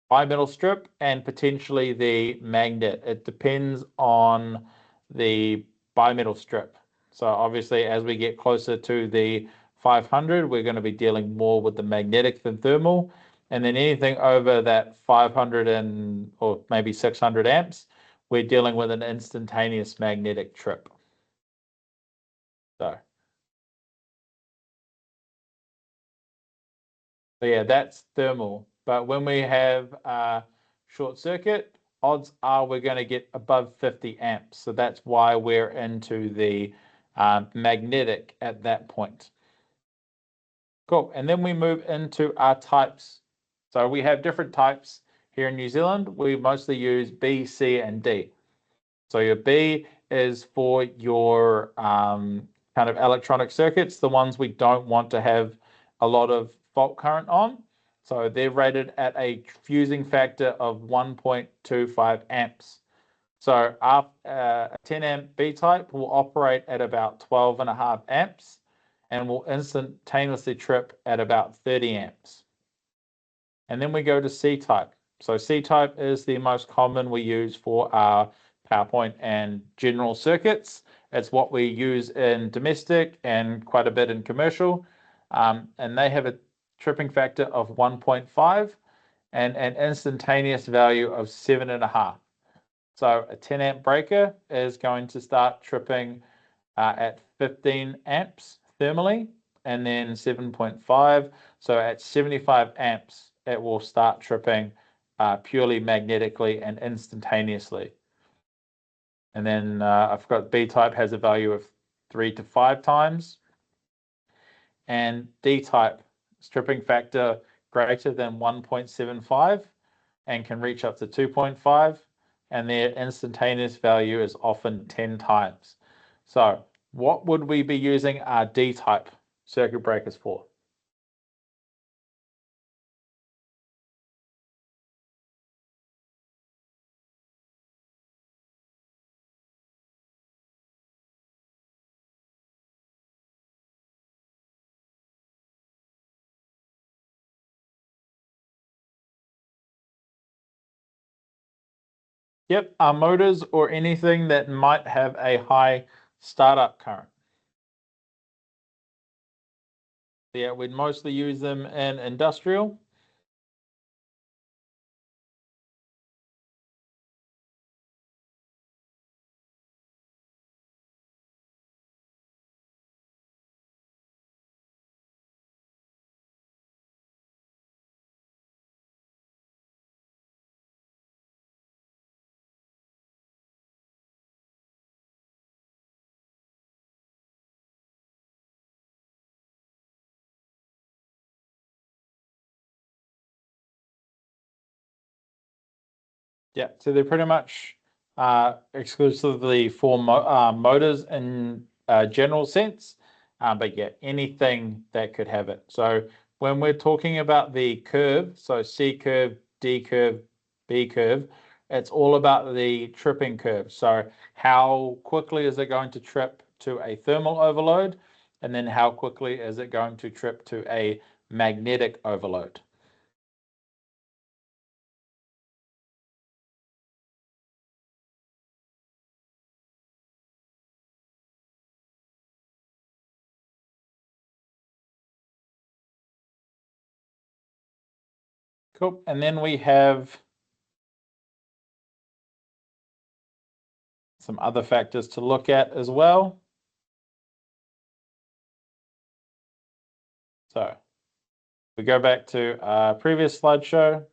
bimetal strip and potentially the magnet. It depends on the bimetal strip. So obviously, as we get closer to the 500, we're going to be dealing more with the magnetic than thermal. And then anything over that 500 or maybe 600 amps, we're dealing with an instantaneous magnetic trip. So yeah, that's thermal. But when we have short circuit, odds are we're going to get above 50 amps. So that's why we're into the magnetic at that point. Cool. And then we move into our types. So we have different types here in New Zealand. We mostly use B, C, and D. So your B is for your kind of electronic circuits, the ones we don't want to have a lot of fault current on. So they're rated at a fusing factor of 1.25 amps. So a 10 amp B type will operate at about 12.5 amps and will instantaneously trip at about 30 amps. And then we go to C type. So C type is the most common we use for our PowerPoint and general circuits. It's what we use in domestic and quite a bit in commercial. And they have a tripping factor of 1.5 and an instantaneous value of 7.5. So a 10 amp breaker is going to start tripping at 15 amps thermally and then 7.5. So at 75 amps, it will start tripping purely magnetically and instantaneously. And then I forgot B type has a value of 3 to 5 times. And D type, stripping factor greater than 1.75 and can reach up to 2.5. And their instantaneous value is often 10 times. So what would we be using our D type circuit breakers for? Yep, our motors or anything that might have a high startup current. Yeah, we'd mostly use them in industrial. Yeah, so they're pretty much exclusively for motors in a general sense, but yeah, anything that could have it. So when we're talking about the curve, so C curve, D curve, B curve, it's all about the tripping curve. So how quickly is it going to trip to a thermal overload? And then how quickly is it going to trip to a magnetic overload? Cool. And then we have some other factors to look at as well. So we go back to our previous slideshow.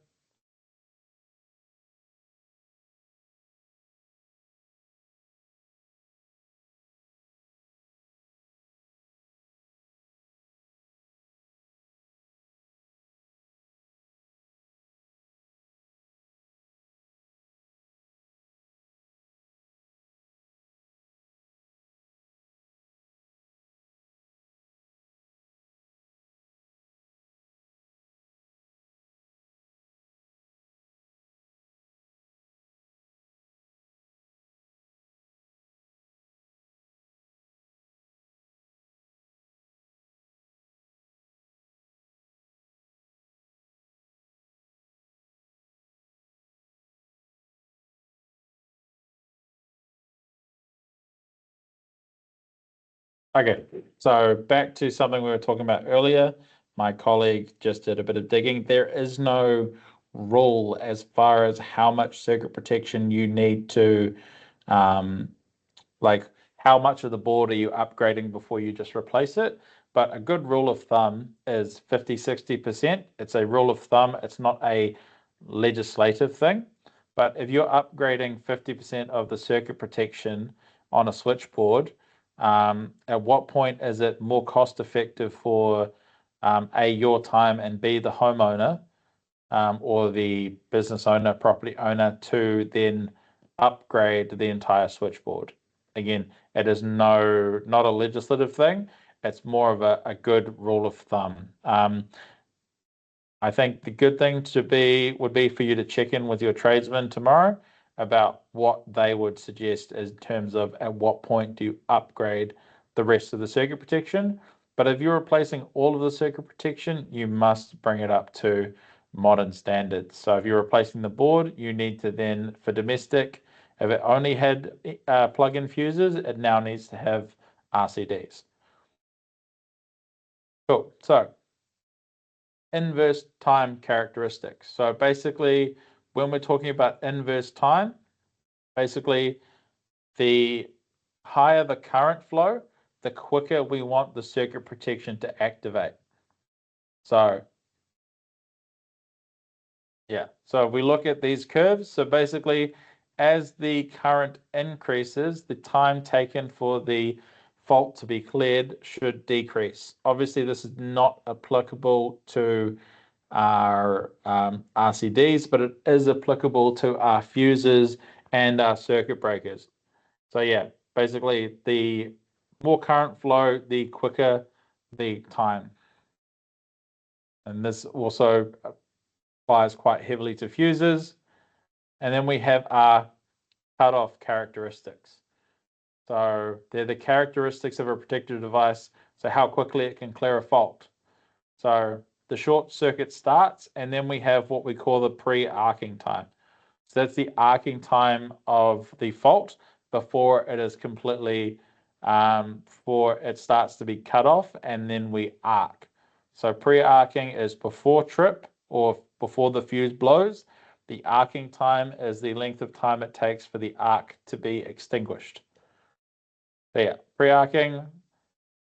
Okay, so back to something we were talking about earlier, my colleague just did a bit of digging. There is no rule as far as how much circuit protection you need to, like how much of the board are you upgrading before you just replace it. But a good rule of thumb is 50-60%. It's a rule of thumb. It's not a legislative thing. But if you're upgrading 50% of the circuit protection on a switchboard, at what point is it more cost effective for A, your time, and B, the homeowner or the business owner, property owner, to then upgrade the entire switchboard? Again, it is not a legislative thing. It's more of a good rule of thumb. I think the good thing would be for you to check in with your tradesman tomorrow about what they would suggest in terms of at what point do you upgrade the rest of the circuit protection. But if you're replacing all of the circuit protection, you must bring it up to modern standards. So if you're replacing the board, you need to then, for domestic, if it only had plug-in fuses, it now needs to have RCDs. Cool. So inverse time characteristics. So basically, when we're talking about inverse time, basically the higher the current flow, the quicker we want the circuit protection to activate. So yeah, so if we look at these curves, so basically as the current increases, the time taken for the fault to be cleared should decrease. Obviously, this is not applicable to our RCDs, but it is applicable to our fuses and our circuit breakers. So yeah, basically the more current flow, the quicker the time. And this also applies quite heavily to fuses. And then we have our cutoff characteristics. So they're the characteristics of a protective device, so how quickly it can clear a fault. So the short circuit starts, and then we have what we call the pre-arcing time. So that's the arcing time of the fault before it is completely, before it starts to be cut off, and then we arc. So pre-arcing is before trip or before the fuse blows. The arcing time is the length of time it takes for the arc to be extinguished. So yeah, pre-arcing,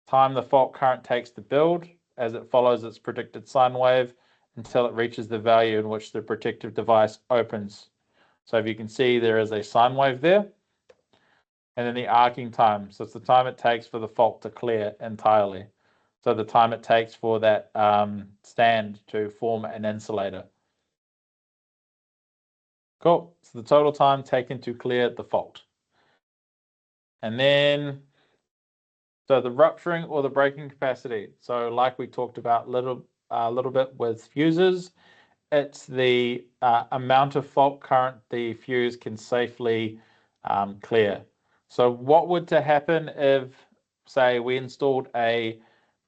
time the fault current takes to build as it follows its predicted sine wave until it reaches the value in which the protective device opens. So if you can see, there is a sine wave there. And then the arcing time, so it's the time it takes for the fault to clear entirely. So the time it takes for that stand to form an insulator. Cool, so the total time taken to clear the fault. And then, so the rupturing or the breaking capacity. So like we talked about a little bit with fuses, it's the amount of fault current the fuse can safely clear. So what would to happen if, say, we installed a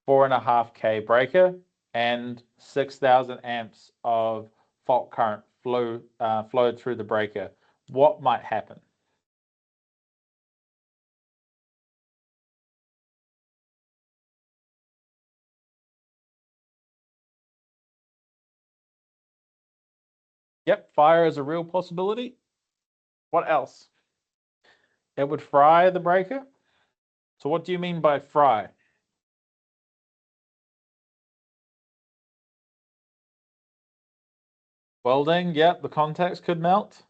4.5 K breaker and 6,000 amps of fault current flowed through the breaker? What might happen? Yep, fire is a real possibility. What else? It would fry the breaker. So what do you mean by fry? Welding, yep, the contacts could melt.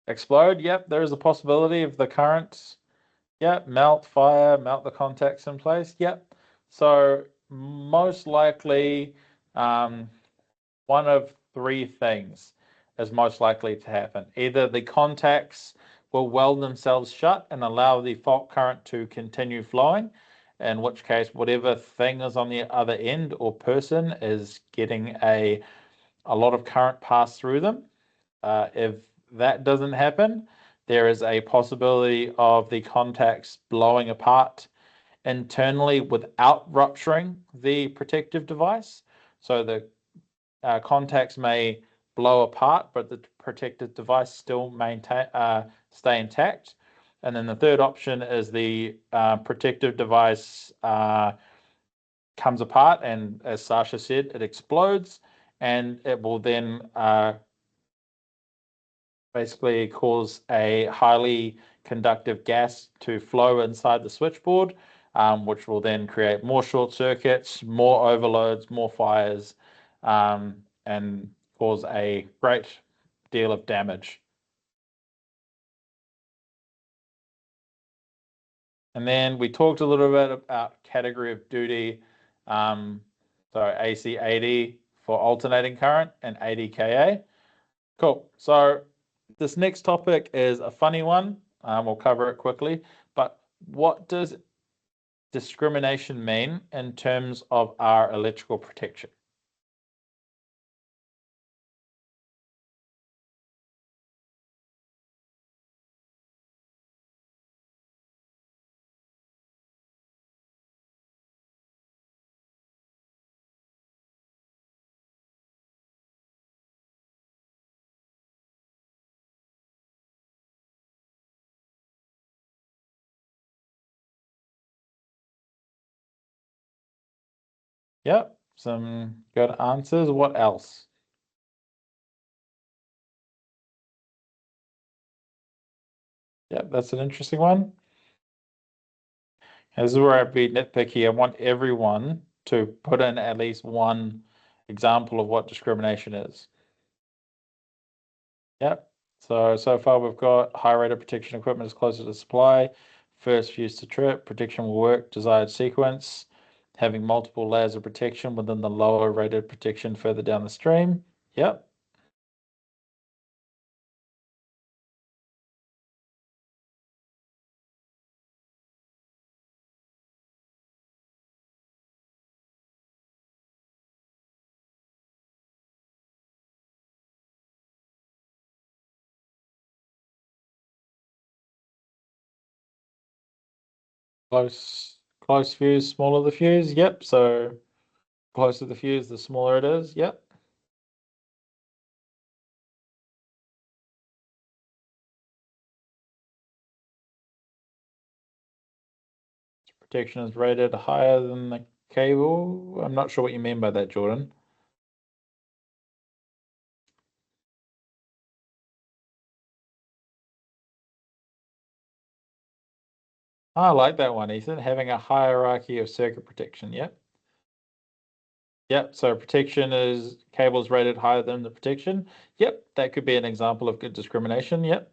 Explode, yep, there is a possibility of the current, yep, melt, fire, melt the contacts in place, yep. So most likely, one of three things is most likely to happen. Either the contacts will weld themselves shut and allow the fault current to continue flowing, in which case whatever thing is on the other end or person is getting a lot of current passed through them. If that doesn't happen, there is a possibility of the contacts blowing apart internally without rupturing the protective device. So the contacts may blow apart, but the protected device still stay intact. And then the third option is the protective device comes apart, and as Sasha said, it explodes, and it will then basically cause a highly conductive gas to flow inside the switchboard, which will then create more short circuits, more overloads, more fires, and cause a great deal of damage. And then we talked a little bit about category of duty. So AC 80 for alternating current and 80 kA. Cool. So this next topic is a funny one. We'll cover it quickly. But what does discrimination mean in terms of our electrical protection? Yep, some good answers. What else? Yep, that's an interesting one. This is where I'd be nitpicky. I want everyone to put in at least one example of what discrimination is. Yep. So far we've got high rate of protection equipment is closer to supply, first fuse to trip, protection will work, desired sequence, having multiple layers of protection within the lower rated protection further down the stream. Yep. Close fuse, smaller the fuse. Yep. So closer the fuse, the smaller it is. Yep. Protection is rated higher than the cable. I'm not sure what you mean by that, Jordan. I like that one, Ethan. Having a hierarchy of circuit protection. Yep. Yep. So protection is cables rated higher than the protection. Yep. That could be an example of good discrimination. Yep.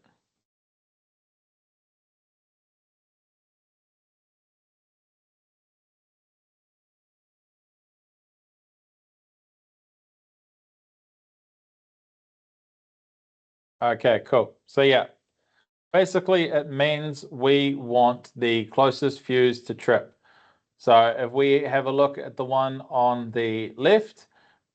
Okay, cool. So yeah, basically it means we want the closest fuse to trip. So if we have a look at the one on the left,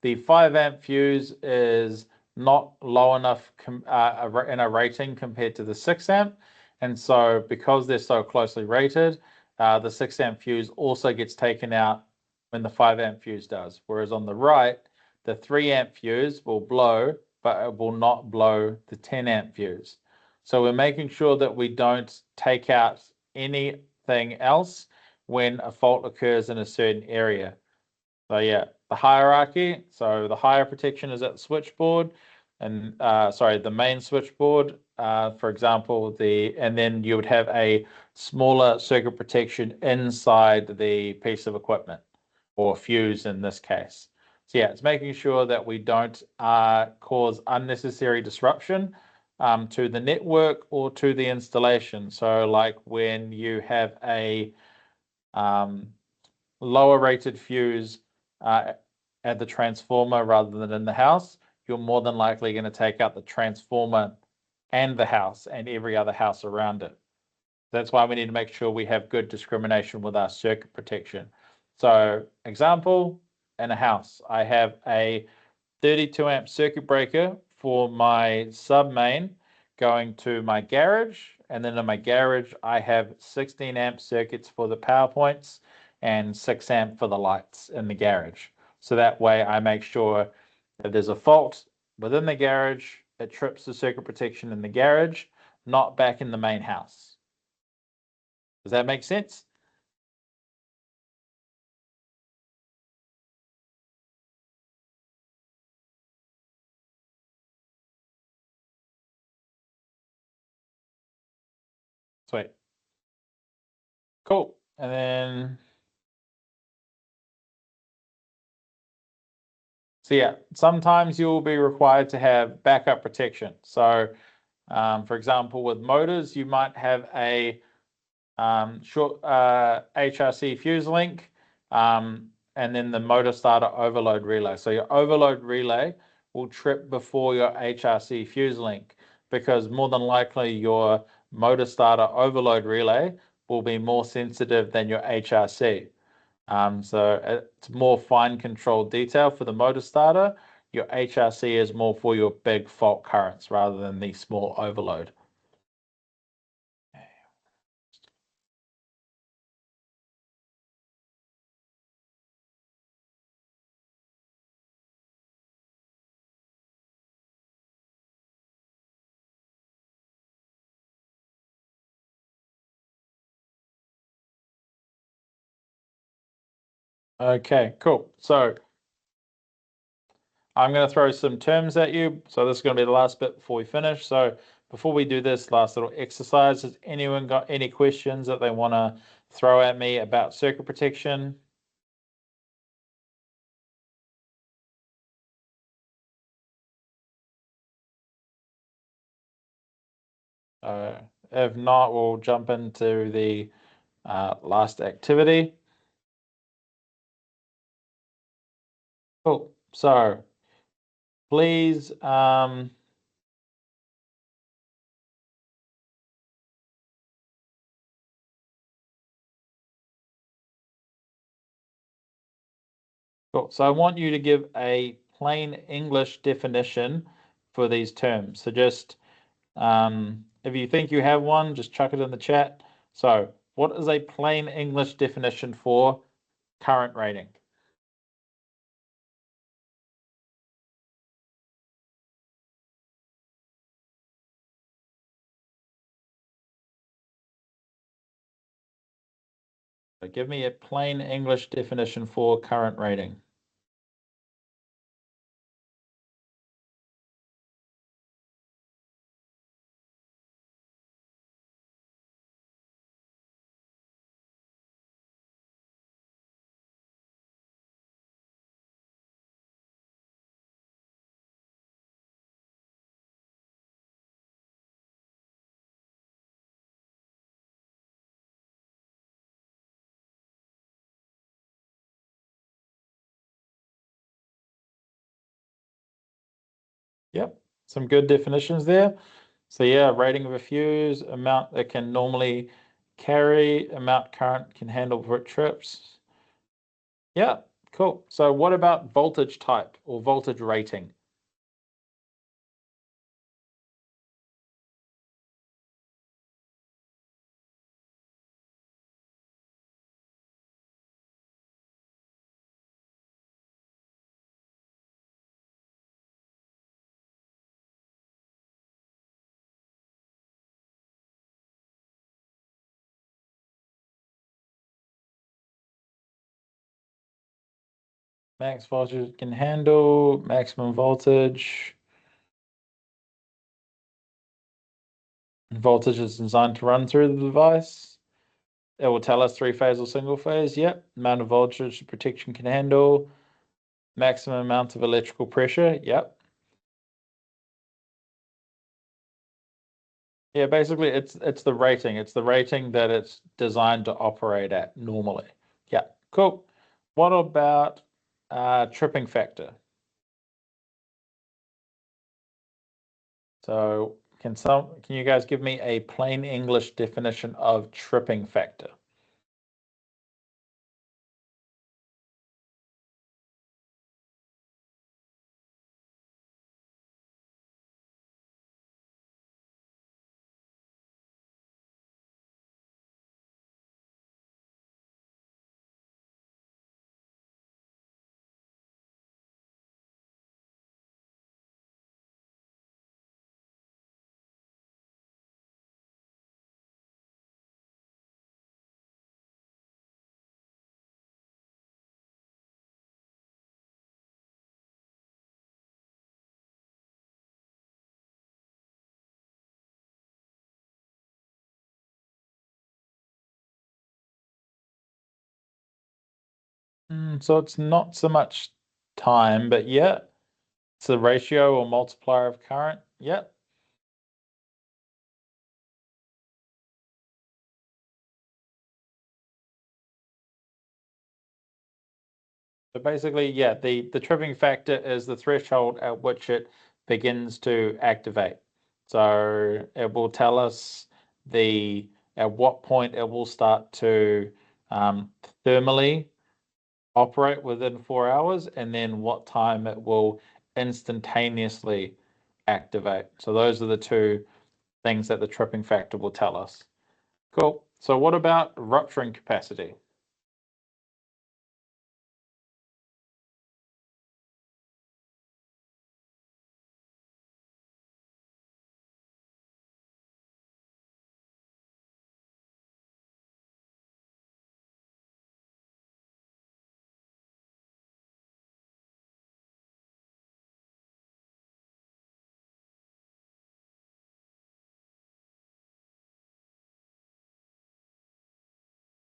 the 5 amp fuse is not low enough in a rating compared to the 6 amp. And so because they're so closely rated, the 6 amp fuse also gets taken out when the 5 amp fuse does. Whereas on the right, the 3 amp fuse will blow, but it will not blow the 10 amp fuse. So we're making sure that we don't take out anything else when a fault occurs in a certain area. So yeah, the hierarchy. So the higher protection is at the switchboard, and the main switchboard. For example, and then you would have a smaller circuit protection inside the piece of equipment, or fuse in this case. So yeah, it's making sure that we don't cause unnecessary disruption to the network or to the installation. So like when you have a lower rated fuse at the transformer rather than in the house, you're more than likely going to take out the transformer and the house and every other house around it. That's why we need to make sure we have good discrimination with our circuit protection. So example, in a house, I have a 32 amp circuit breaker for my sub main going to my garage. And then in my garage, I have 16 amp circuits for the power points and 6 amp for the lights in the garage. So that way I make sure that there's a fault, within the garage, it trips the circuit protection in the garage, not back in the main house. Does that make sense? Sweet. Cool. And then, so yeah, sometimes you'll be required to have backup protection. So, for example, with motors, you might have a short HRC fuse link, and then the motor starter overload relay. So your overload relay will trip before your HRC fuse link, because more than likely your motor starter overload relay will be more sensitive than your HRC. So it's more fine controlled detail for the motor starter. Your HRC is more for your big fault currents rather than the small overload. Okay, cool. So I'm going to throw some terms at you. So this is going to be the last bit before we finish. So before we do this last little exercise, has anyone got any questions that they want to throw at me about circuit protection? If not, we'll jump into the last activity. Cool. So please, cool. So I want you to give a plain English definition for these terms. So just if you think you have one, just chuck it in the chat. So what is a plain English definition for current rating? So give me a plain English definition for current rating. Yep, some good definitions there. So yeah, rating of a fuse, amount that can normally carry, amount current can handle for trips. Yeah, cool. So what about voltage type or voltage rating? Max voltage can handle, maximum voltage. Voltage is designed to run through the device. It will tell us three-phase or single phase. Yep. Amount of voltage the protection can handle. Maximum amount of electrical pressure. Yep. Yeah, basically it's the rating. It's the rating that it's designed to operate at normally. Yeah, cool. What about tripping factor? So can you guys give me a plain English definition of tripping factor? So it's not so much time, but yeah, it's a ratio or multiplier of current. Yep. So basically, yeah, the tripping factor is the threshold at which it begins to activate. So it will tell us at what point it will start to thermally operate within 4 hours, and then what time it will instantaneously activate. So those are the two things that the tripping factor will tell us. Cool. So what about rupturing capacity?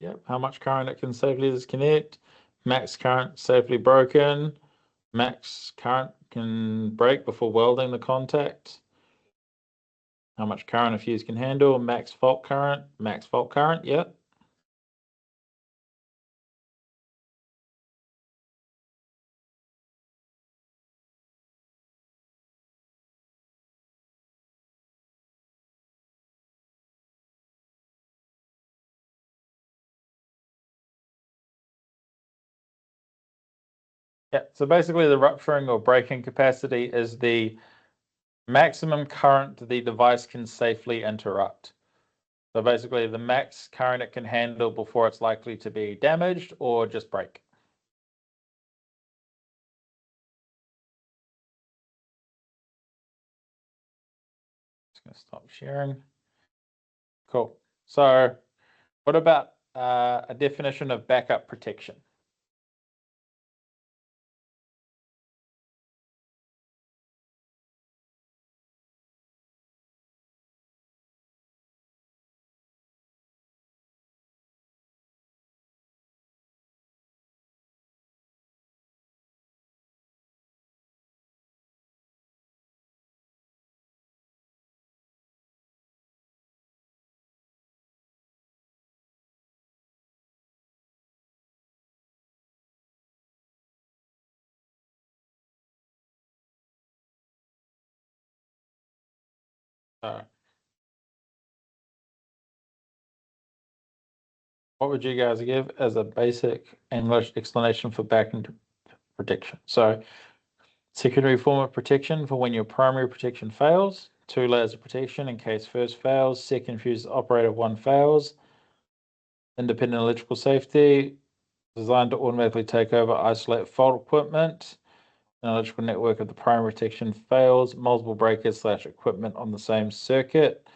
Yep, how much current it can safely disconnect, max current safely broken, max current can break before welding the contact, how much current a fuse can handle, max fault current, yep. Yeah, so basically the rupturing or breaking capacity is the maximum current the device can safely interrupt. So basically the max current it can handle before it's likely to be damaged or just break. Just gonna stop sharing. Cool. So what about a definition of backup protection? So what would you guys give as a basic English explanation for backup protection? So secondary form of protection for when your primary protection fails, 2 layers of protection in case first fails, second fuse operator 1 fails, independent electrical safety, designed to automatically take over, isolate fault equipment, an electrical network of the primary protection fails, multiple breakers / equipment on the same circuit.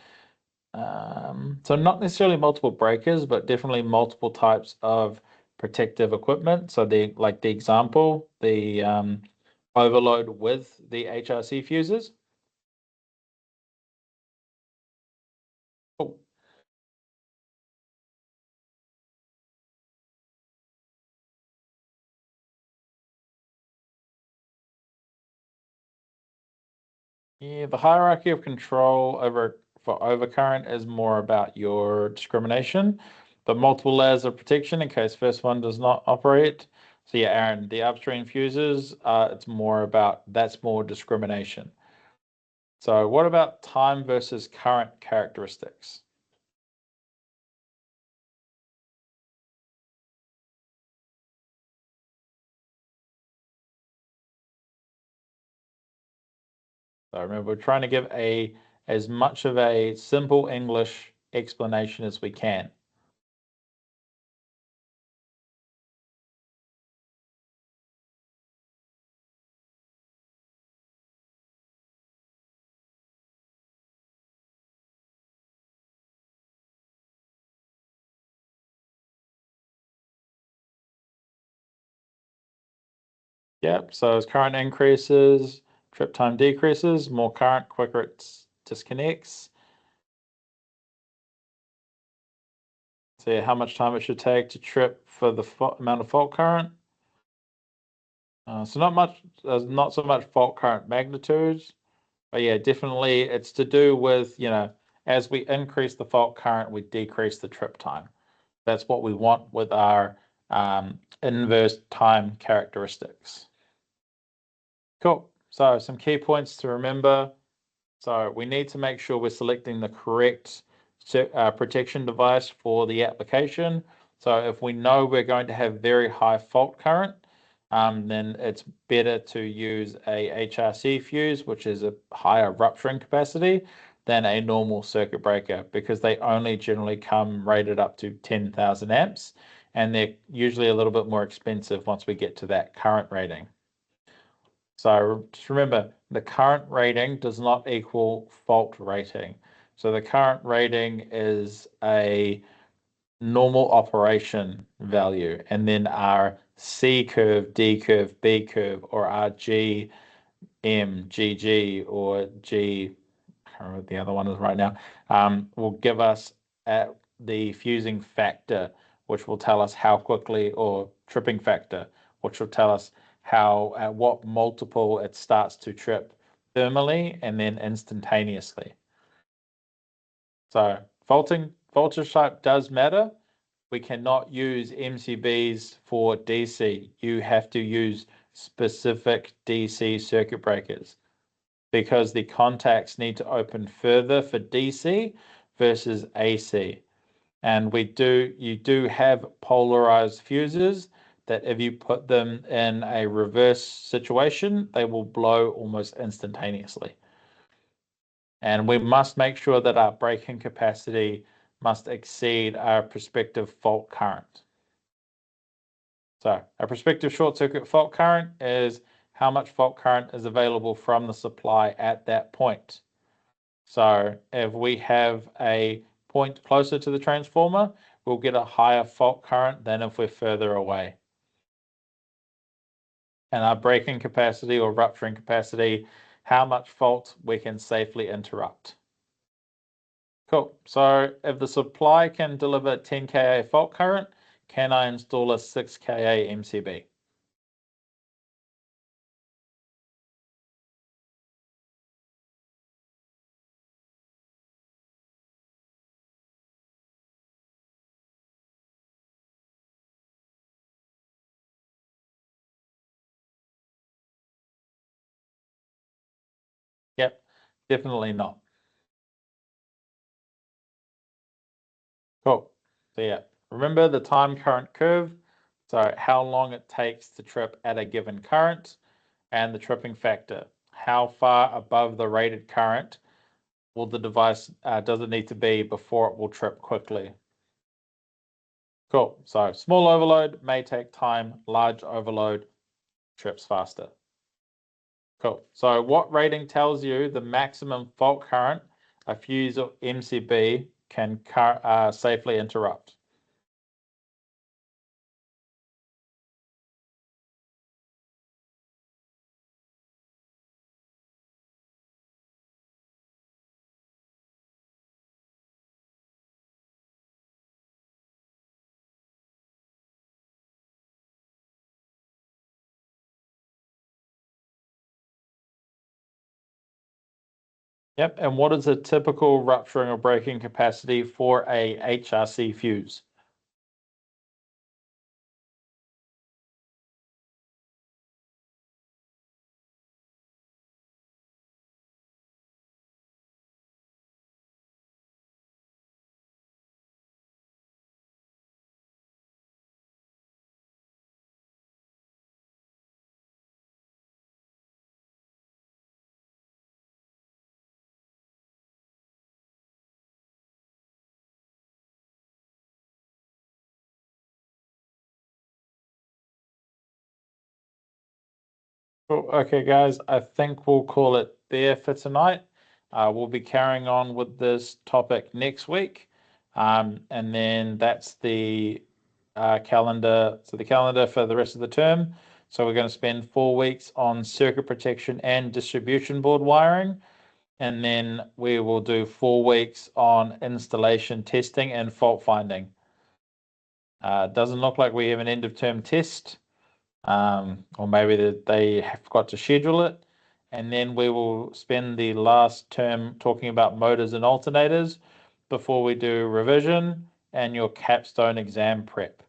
So not necessarily multiple breakers, but definitely multiple types of protective equipment. So like the example, the overload with the HRC fuses. Oh, yeah, the hierarchy of control for overcurrent is more about your discrimination, but multiple layers of protection in case first one does not operate. So yeah, Aaron, the upstream fuses, it's more about that's more discrimination. So what about time versus current characteristics? So remember, we're trying to give as much of a simple English explanation as we can. Yep, so as current increases, trip time decreases, more current, quicker it disconnects. So yeah, how much time it should take to trip for the amount of fault current. So not so much fault current magnitudes, but yeah, definitely it's to do with, as we increase the fault current, we decrease the trip time. That's what we want with our inverse time characteristics. Cool. So some key points to remember. So we need to make sure we're selecting the correct protection device for the application. So if we know we're going to have very high fault current, then it's better to use a HRC fuse, which is a higher rupturing capacity than a normal circuit breaker, because they only generally come rated up to 10,000 amps, and they're usually a little bit more expensive once we get to that current rating. So just remember, the current rating does not equal fault rating. So the current rating is a normal operation value, and then our C curve, D curve, B curve, or our G, M, GG, or G, I can't remember what the other one is right now, will give us the fusing factor, which will tell us how quickly, or tripping factor, which will tell us how at what multiple it starts to trip thermally and then instantaneously. So voltage type does matter. We cannot use MCBs for DC. You have to use specific DC circuit breakers, because the contacts need to open further for DC versus AC. And you do have polarized fuses that if you put them in a reverse situation, they will blow almost instantaneously. And we must make sure that our breaking capacity must exceed our prospective fault current. So a prospective short circuit fault current is how much fault current is available from the supply at that point. So if we have a point closer to the transformer, we'll get a higher fault current than if we're further away. And our breaking capacity or rupturing capacity, how much fault we can safely interrupt. Cool. So if the supply can deliver 10 kA fault current, can I install a 6 kA MCB? Yep, definitely not. Cool. So yeah, remember the time current curve. So how long it takes to trip at a given current, and the tripping factor. How far above the rated current will the device does it need to be before it will trip quickly? Cool. So small overload may take time, large overload trips faster. Cool. So what rating tells you the maximum fault current a fuse or MCB can safely interrupt? Yep. And what is a typical rupturing or breaking capacity for a HRC fuse? Cool. Okay, guys, I think we'll call it there for tonight. We'll be carrying on with this topic next week. And then that's the calendar. So the calendar for the rest of the term. So we're going to spend 4 weeks on circuit protection and distribution board wiring. And then we will do 4 weeks on installation testing and fault finding. Doesn't look like we have an end of term test. or maybe they have forgot to schedule it. And then we will spend the last term talking about motors and alternators before we do revision and your capstone exam prep.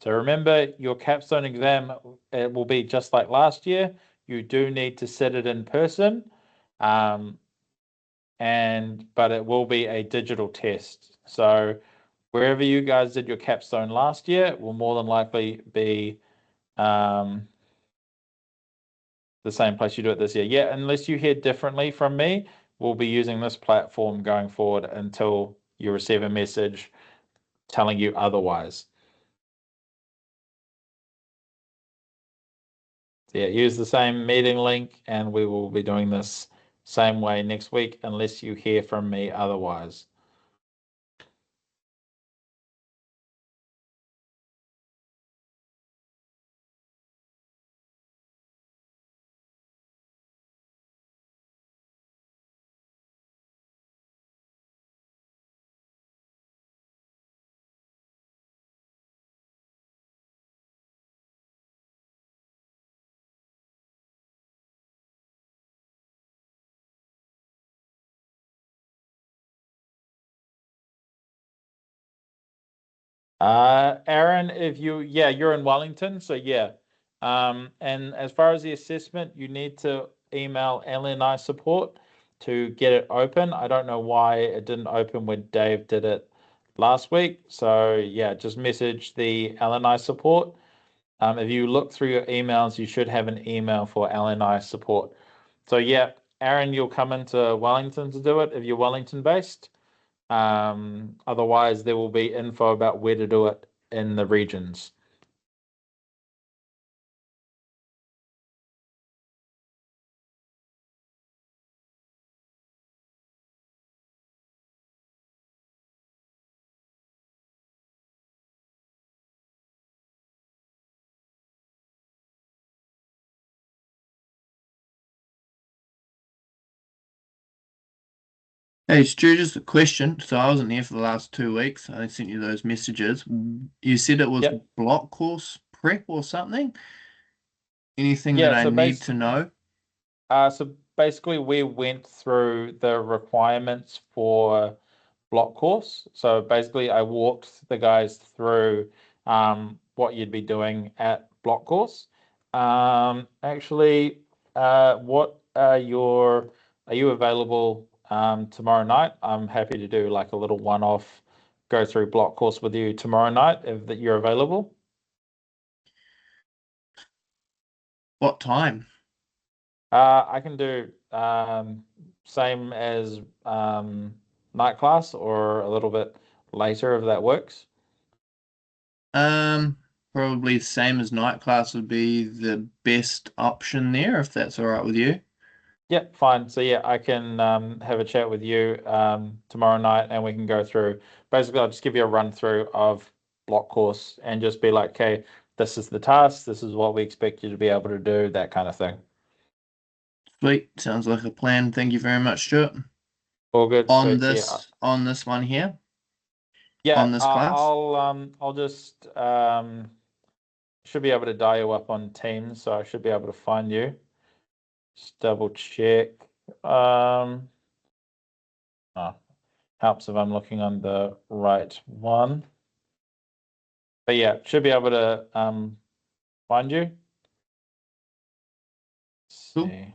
So remember, your capstone exam, it will be just like last year. You do need to sit it in person, but it will be a digital test. So wherever you guys did your capstone last year, it will more than likely be the same place you do it this year. Yeah, unless you hear differently from me, we'll be using this platform going forward until you receive a message telling you otherwise. So yeah, use the same meeting link and we will be doing this same way next week unless you hear from me otherwise. Aaron, you're in Wellington, so yeah. And as far as the assessment, you need to email LNI support to get it open. I don't know why it didn't open when Dave did it last week. So yeah, just message the LNI support. If you look through your emails, you should have an email for LNI support. So yeah, Aaron, you'll come into Wellington to do it if you're Wellington based. Otherwise, there will be info about where to do it in the regions. Hey Stu, just a question. So I wasn't here for the last 2 weeks. I sent you those messages. You said it was Yep. block course prep or something? Anything Yeah, that I so need to know? So basically we went through the requirements for block course. So basically I walked the guys through what you'd be doing at block course. Actually, what are you available tomorrow night? I'm happy to do like a little one-off go through block course with you tomorrow night if that you're available. What time? I can do same as night class or a little bit later if that works. Probably the same as night class would be the best option there, if that's all right with you. Yeah, fine. So yeah, I can have a chat with you tomorrow night and we can go through. Basically, I'll just give you a run through of block course and just be like, okay, this is the task, this is what we expect you to be able to do, that kind of thing. Sweet. Sounds like a plan. Thank you very much, Stuart. All good. On Sweet. So yeah, this one here, yeah, on this class. I'll just should be able to dial you up on Teams, so I should be able to find you. Just double check. Oh, helps if I'm looking on the right one. But yeah, should be able to find you. Let's Cool. see.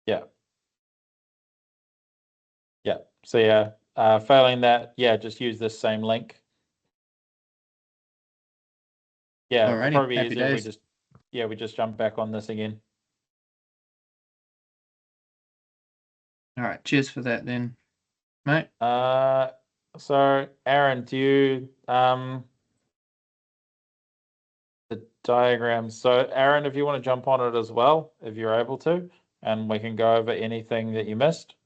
Yeah. Yeah. So yeah, failing that, yeah, just use this same link. Yeah, it'll Alrighty. probably be Happy easier if days. we just jump back on this again. All right. Cheers for that then, mate. So Aaron, do you the diagram? So Aaron, if you want to jump on it as well, if you're able to, and we can go over anything that you missed.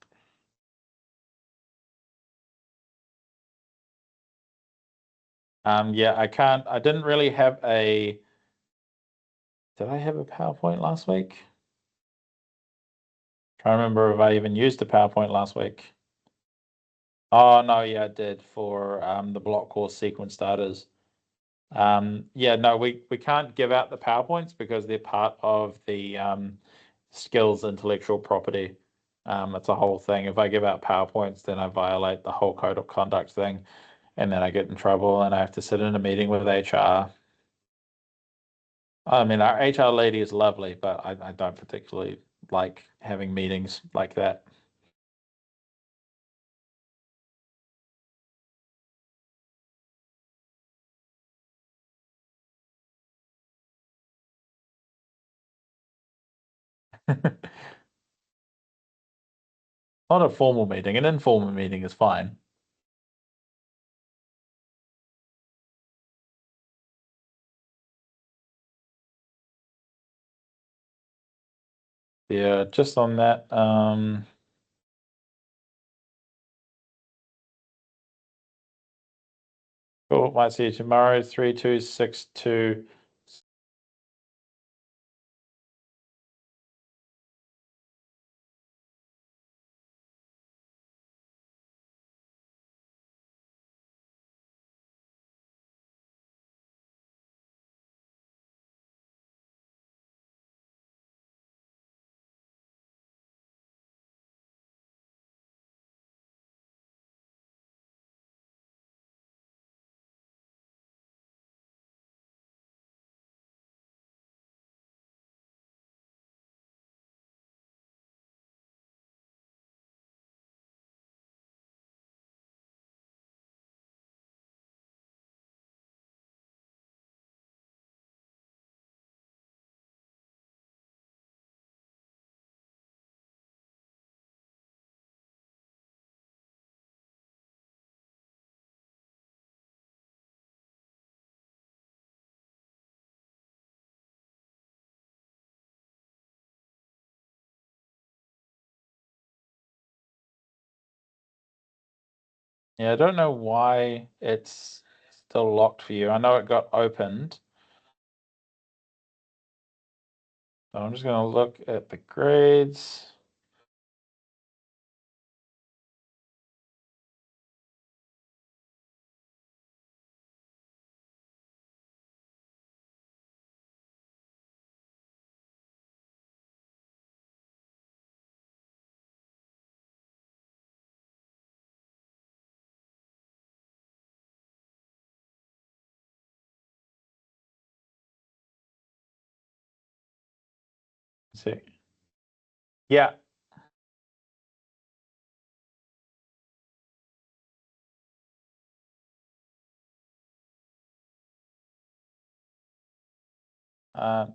Yeah, I didn't really have did I have a PowerPoint last week? Trying to remember if I even used a PowerPoint last week. Oh no, yeah, I did for the block course sequence starters. Yeah, no, we can't give out the PowerPoints because they're part of the skills intellectual property. It's a whole thing. If I give out PowerPoints, then I violate the whole code of conduct thing, and then I get in trouble and I have to sit in a meeting with HR. I mean, our HR lady is lovely, but I don't particularly like having meetings like that. Not a formal meeting, an informal meeting is fine. Yeah, just on that, cool, might see you tomorrow, 3262. Yeah, I don't know why it's still locked for you. I know it got opened. So I'm just gonna look at the grades. Let's see. Yeah. Uh,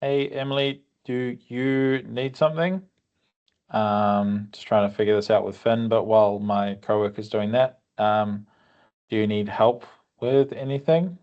hey, Emily, do you need something? Just trying to figure this out with Finn, but while my coworker's doing that, do you need help with anything?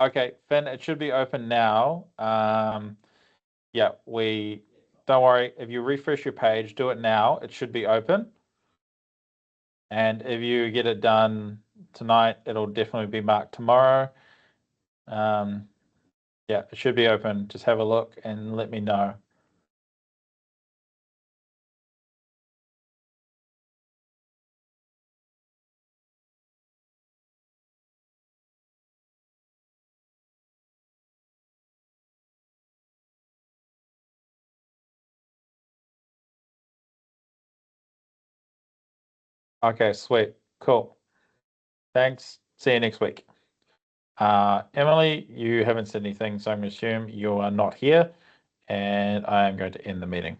Okay, Finn, it should be open now. Yeah, don't worry. If you refresh your page, do it now. It should be open. And if you get it done tonight, it'll definitely be marked tomorrow. Um, yeah, it should be open. Just have a look and let me know. Okay, sweet. Cool. Thanks. See you next week. Emily, you haven't said anything, so I'm going to assume you are not here, and I am going to end the meeting.